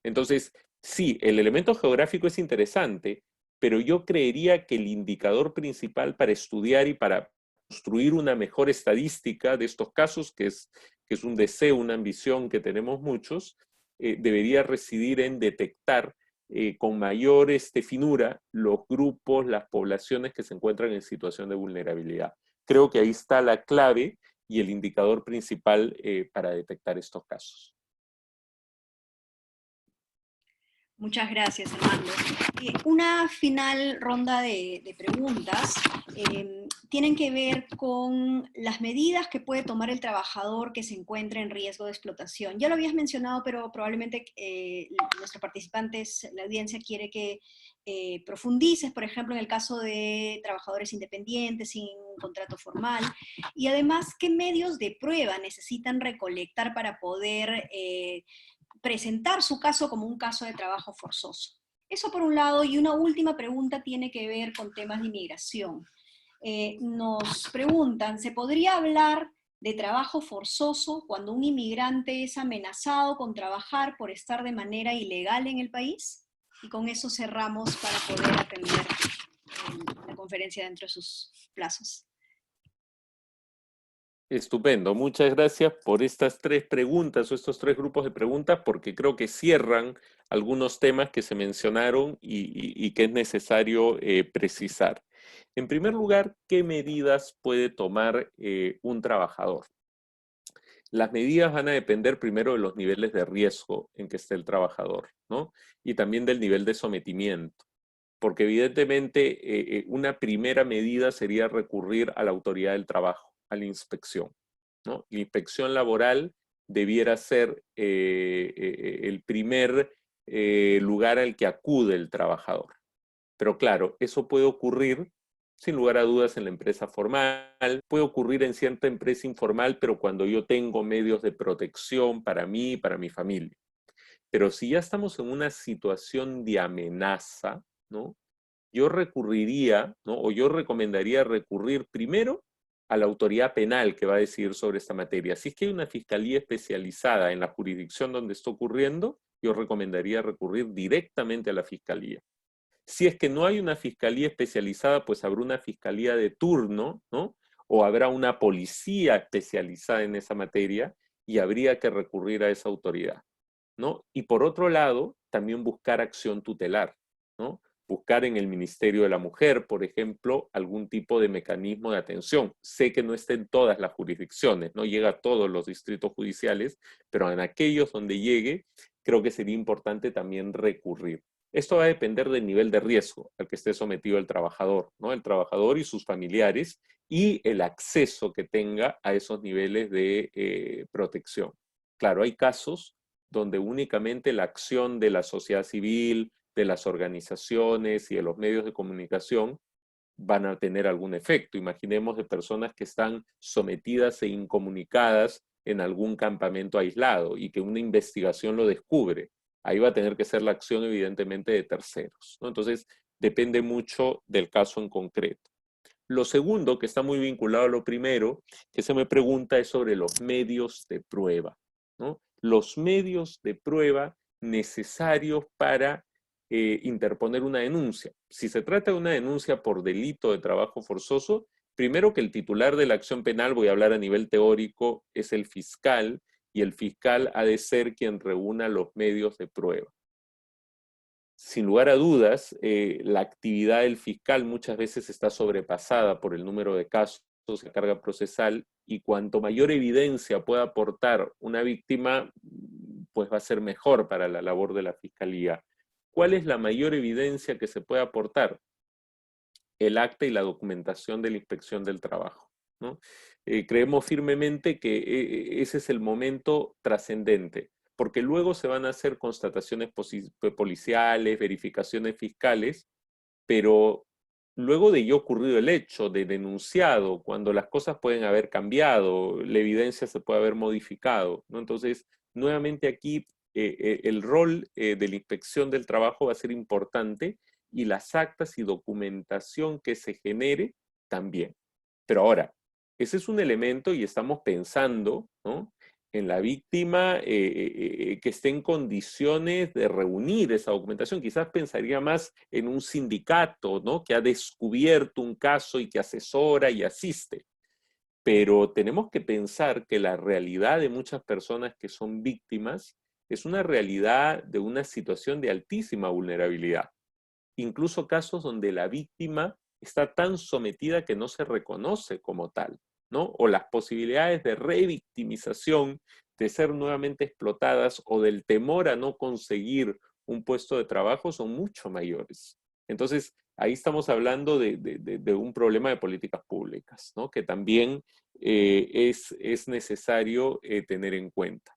Entonces, sí, el elemento geográfico es interesante, pero yo creería que el indicador principal para estudiar y para construir una mejor estadística de estos casos, que es un deseo, una ambición que tenemos muchos, debería residir en detectar con mayor finura los grupos, las poblaciones que se encuentran en situación de vulnerabilidad. Creo que ahí está la clave y el indicador principal para detectar estos casos. Muchas gracias, Armando. Una final ronda de preguntas tienen que ver con las medidas que puede tomar el trabajador que se encuentra en riesgo de explotación. Ya lo habías mencionado, pero probablemente nuestros participantes, la audiencia quiere que profundices, por ejemplo, en el caso de trabajadores independientes sin contrato formal, y además, ¿qué medios de prueba necesitan recolectar para poder presentar su caso como un caso de trabajo forzoso? Eso por un lado, y una última pregunta tiene que ver con temas de inmigración. Nos preguntan, ¿se podría hablar de trabajo forzoso cuando un inmigrante es amenazado con trabajar por estar de manera ilegal en el país? Y con eso cerramos para poder atender la conferencia dentro de sus plazos. Estupendo, muchas gracias por estas tres preguntas o estos tres grupos de preguntas porque creo que cierran algunos temas que se mencionaron y que es necesario precisar. En primer lugar, ¿qué medidas puede tomar un trabajador? Las medidas van a depender primero de los niveles de riesgo en que esté el trabajador, ¿no? Y también del nivel de sometimiento, porque evidentemente una primera medida sería recurrir a la autoridad del trabajo, a la inspección, ¿no? La inspección laboral debiera ser el primer lugar al que acude el trabajador. Pero claro, eso puede ocurrir sin lugar a dudas en la empresa formal, puede ocurrir en cierta empresa informal, pero cuando yo tengo medios de protección para mí y para mi familia. Pero si ya estamos en una situación de amenaza, ¿no? Yo recurriría, ¿no? O yo recomendaría recurrir primero a la autoridad penal que va a decidir sobre esta materia. Si es que hay una fiscalía especializada en la jurisdicción donde está ocurriendo, yo recomendaría recurrir directamente a la fiscalía. Si es que no hay una fiscalía especializada, pues habrá una fiscalía de turno, ¿no? O habrá una policía especializada en esa materia y habría que recurrir a esa autoridad, ¿no? Y por otro lado, también buscar acción tutelar, ¿no? Buscar en el Ministerio de la Mujer, por ejemplo, algún tipo de mecanismo de atención. Sé que no está en todas las jurisdicciones, no llega a todos los distritos judiciales, pero en aquellos donde llegue, creo que sería importante también recurrir. Esto va a depender del nivel de riesgo al que esté sometido el trabajador, ¿no? El trabajador y sus familiares y el acceso que tenga a esos niveles de protección. Claro, hay casos donde únicamente la acción de la sociedad civil, de las organizaciones y de los medios de comunicación van a tener algún efecto. Imaginemos de personas que están sometidas e incomunicadas en algún campamento aislado y que una investigación lo descubre. Ahí va a tener que ser la acción evidentemente de terceros, ¿no? Entonces, depende mucho del caso en concreto. Lo segundo, que está muy vinculado a lo primero, que se me pregunta es sobre los medios de prueba, ¿no? Los medios de prueba necesarios para interponer una denuncia. Si se trata de una denuncia por delito de trabajo forzoso, primero que el titular de la acción penal, voy a hablar a nivel teórico, es el fiscal, y el fiscal ha de ser quien reúna los medios de prueba. Sin lugar a dudas, la actividad del fiscal muchas veces está sobrepasada por el número de casos, la carga procesal, y cuanto mayor evidencia pueda aportar una víctima, pues va a ser mejor para la labor de la fiscalía. ¿Cuál es la mayor evidencia que se puede aportar? El acta y la documentación de la inspección del trabajo, ¿no? Creemos firmemente que ese es el momento trascendente, porque luego se van a hacer constataciones policiales, verificaciones fiscales, pero luego de ya ocurrido el hecho, de denunciado, cuando las cosas pueden haber cambiado, la evidencia se puede haber modificado, ¿no? Entonces, nuevamente aquí el rol de la inspección del trabajo va a ser importante y las actas y documentación que se genere también. Pero ahora, ese es un elemento y estamos pensando, ¿no?, en la víctima que esté en condiciones de reunir esa documentación. Quizás pensaría más en un sindicato, ¿no?, que ha descubierto un caso y que asesora y asiste. Pero tenemos que pensar que la realidad de muchas personas que son víctimas es una realidad de una situación de altísima vulnerabilidad. Incluso casos donde la víctima está tan sometida que no se reconoce como tal, ¿no? O las posibilidades de revictimización, de ser nuevamente explotadas o del temor a no conseguir un puesto de trabajo son mucho mayores. Entonces, ahí estamos hablando de un problema de políticas públicas, ¿no?, que también es necesario tener en cuenta.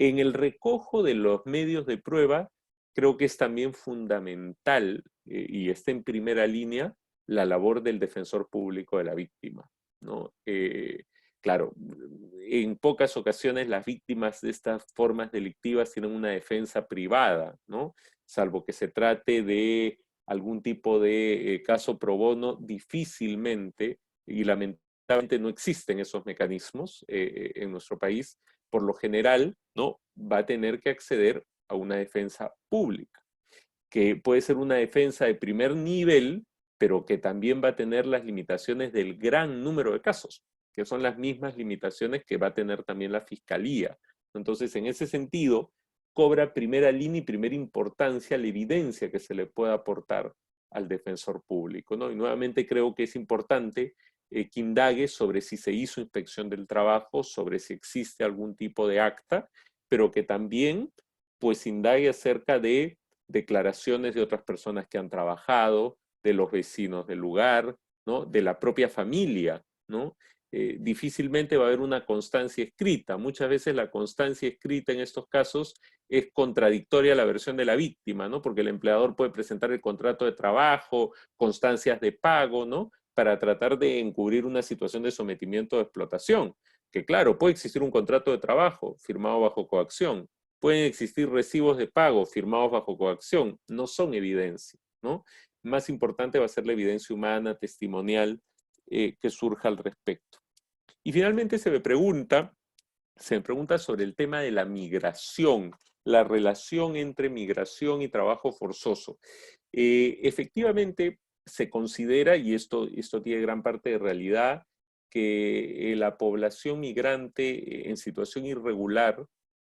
En el recojo de los medios de prueba, creo que es también fundamental y está en primera línea la labor del defensor público de la víctima, ¿no? Claro, en pocas ocasiones las víctimas de estas formas delictivas tienen una defensa privada, ¿no? Salvo que se trate de algún tipo de caso pro bono, difícilmente y lamentablemente no existen esos mecanismos en nuestro país. Por lo general, ¿no?, va a tener que acceder a una defensa pública, que puede ser una defensa de primer nivel, pero que también va a tener las limitaciones del gran número de casos, que son las mismas limitaciones que va a tener también la Fiscalía. Entonces, en ese sentido, cobra primera línea y primera importancia la evidencia que se le pueda aportar al defensor público, ¿no? Y nuevamente creo que es importante que indague sobre si se hizo inspección del trabajo, sobre si existe algún tipo de acta, pero que también pues indague acerca de declaraciones de otras personas que han trabajado, de los vecinos del lugar, ¿no? De la propia familia, ¿no? Difícilmente va a haber una constancia escrita. Muchas veces la constancia escrita en estos casos es contradictoria a la versión de la víctima, ¿no? Porque el empleador puede presentar el contrato de trabajo, constancias de pago, ¿no? Para tratar de encubrir una situación de sometimiento o explotación. Que claro, puede existir un contrato de trabajo firmado bajo coacción, pueden existir recibos de pago firmados bajo coacción, no son evidencia, ¿no? Más importante va a ser la evidencia humana, testimonial, que surja al respecto. Y finalmente se me pregunta sobre el tema de la migración, la relación entre migración y trabajo forzoso. Efectivamente, se considera, y esto tiene gran parte de realidad, que la población migrante en situación irregular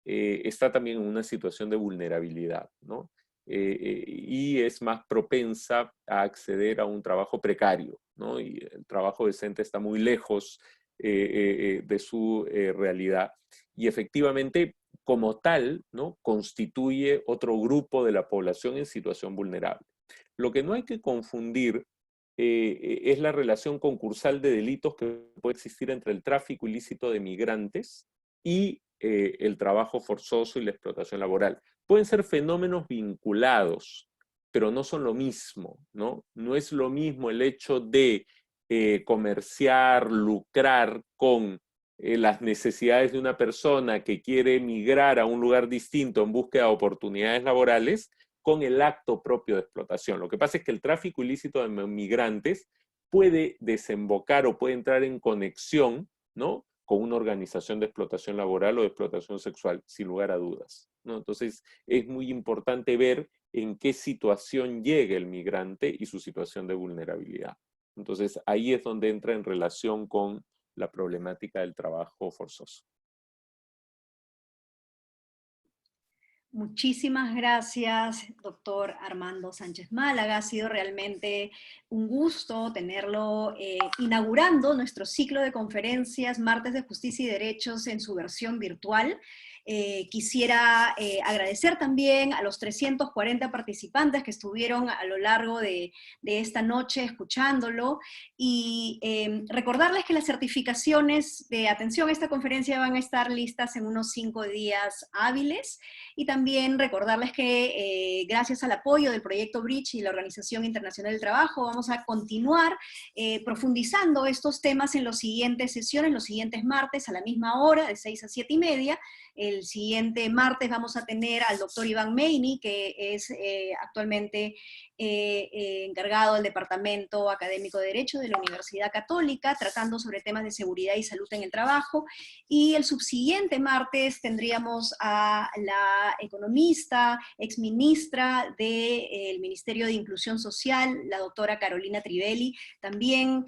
está también en una situación de vulnerabilidad, ¿no? Y es más propensa a acceder a un trabajo precario, ¿no? Y el trabajo decente está muy lejos de su realidad. Y efectivamente, como tal, ¿no? Constituye otro grupo de la población en situación vulnerable. Lo que no hay que confundir es la relación concursal de delitos que puede existir entre el tráfico ilícito de migrantes y el trabajo forzoso y la explotación laboral. Pueden ser fenómenos vinculados, pero no son lo mismo, ¿no? No es lo mismo el hecho de comerciar, lucrar con las necesidades de una persona que quiere emigrar a un lugar distinto en búsqueda de oportunidades laborales, con el acto propio de explotación. Lo que pasa es que el tráfico ilícito de migrantes puede desembocar o puede entrar en conexión, ¿no? Con una organización de explotación laboral o de explotación sexual, sin lugar a dudas, ¿no? Entonces, es muy importante ver en qué situación llega el migrante y su situación de vulnerabilidad. Entonces, ahí es donde entra en relación con la problemática del trabajo forzoso. Muchísimas gracias, doctor Armando Sánchez Málaga. Ha sido realmente un gusto tenerlo inaugurando nuestro ciclo de conferencias Martes de Justicia y Derechos en su versión virtual. Quisiera agradecer también a los 340 participantes que estuvieron a lo largo de esta noche escuchándolo y recordarles que las certificaciones de atención a esta conferencia van a estar listas en unos 5 días hábiles. Y también recordarles que gracias al apoyo del proyecto Bridge y la Organización Internacional del Trabajo vamos a continuar profundizando estos temas en las siguientes sesiones, los siguientes martes a la misma hora, de 6 a 7 y media. El siguiente martes vamos a tener al doctor Iván Meini, que es actualmente encargado del Departamento Académico de Derecho de la Universidad Católica, tratando sobre temas de seguridad y salud en el trabajo. Y el subsiguiente martes tendríamos a la economista, exministra del Ministerio de Inclusión Social, la doctora Carolina Trivelli, también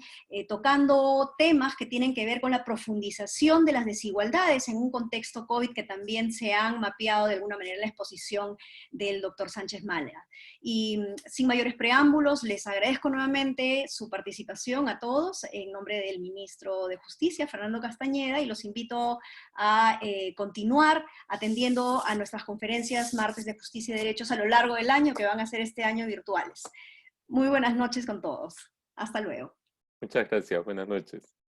tocando temas que tienen que ver con la profundización de las desigualdades en un contexto COVID que también se han mapeado de alguna manera en la exposición del doctor Sánchez Málaga. Y sin mayores preámbulos, les agradezco nuevamente su participación a todos en nombre del ministro de Justicia, Fernando Castañeda, y los invito a continuar atendiendo a nuestras conferencias Martes de Justicia y Derechos a lo largo del año, que van a ser este año virtuales. Muy buenas noches con todos. Hasta luego. Muchas gracias. Buenas noches.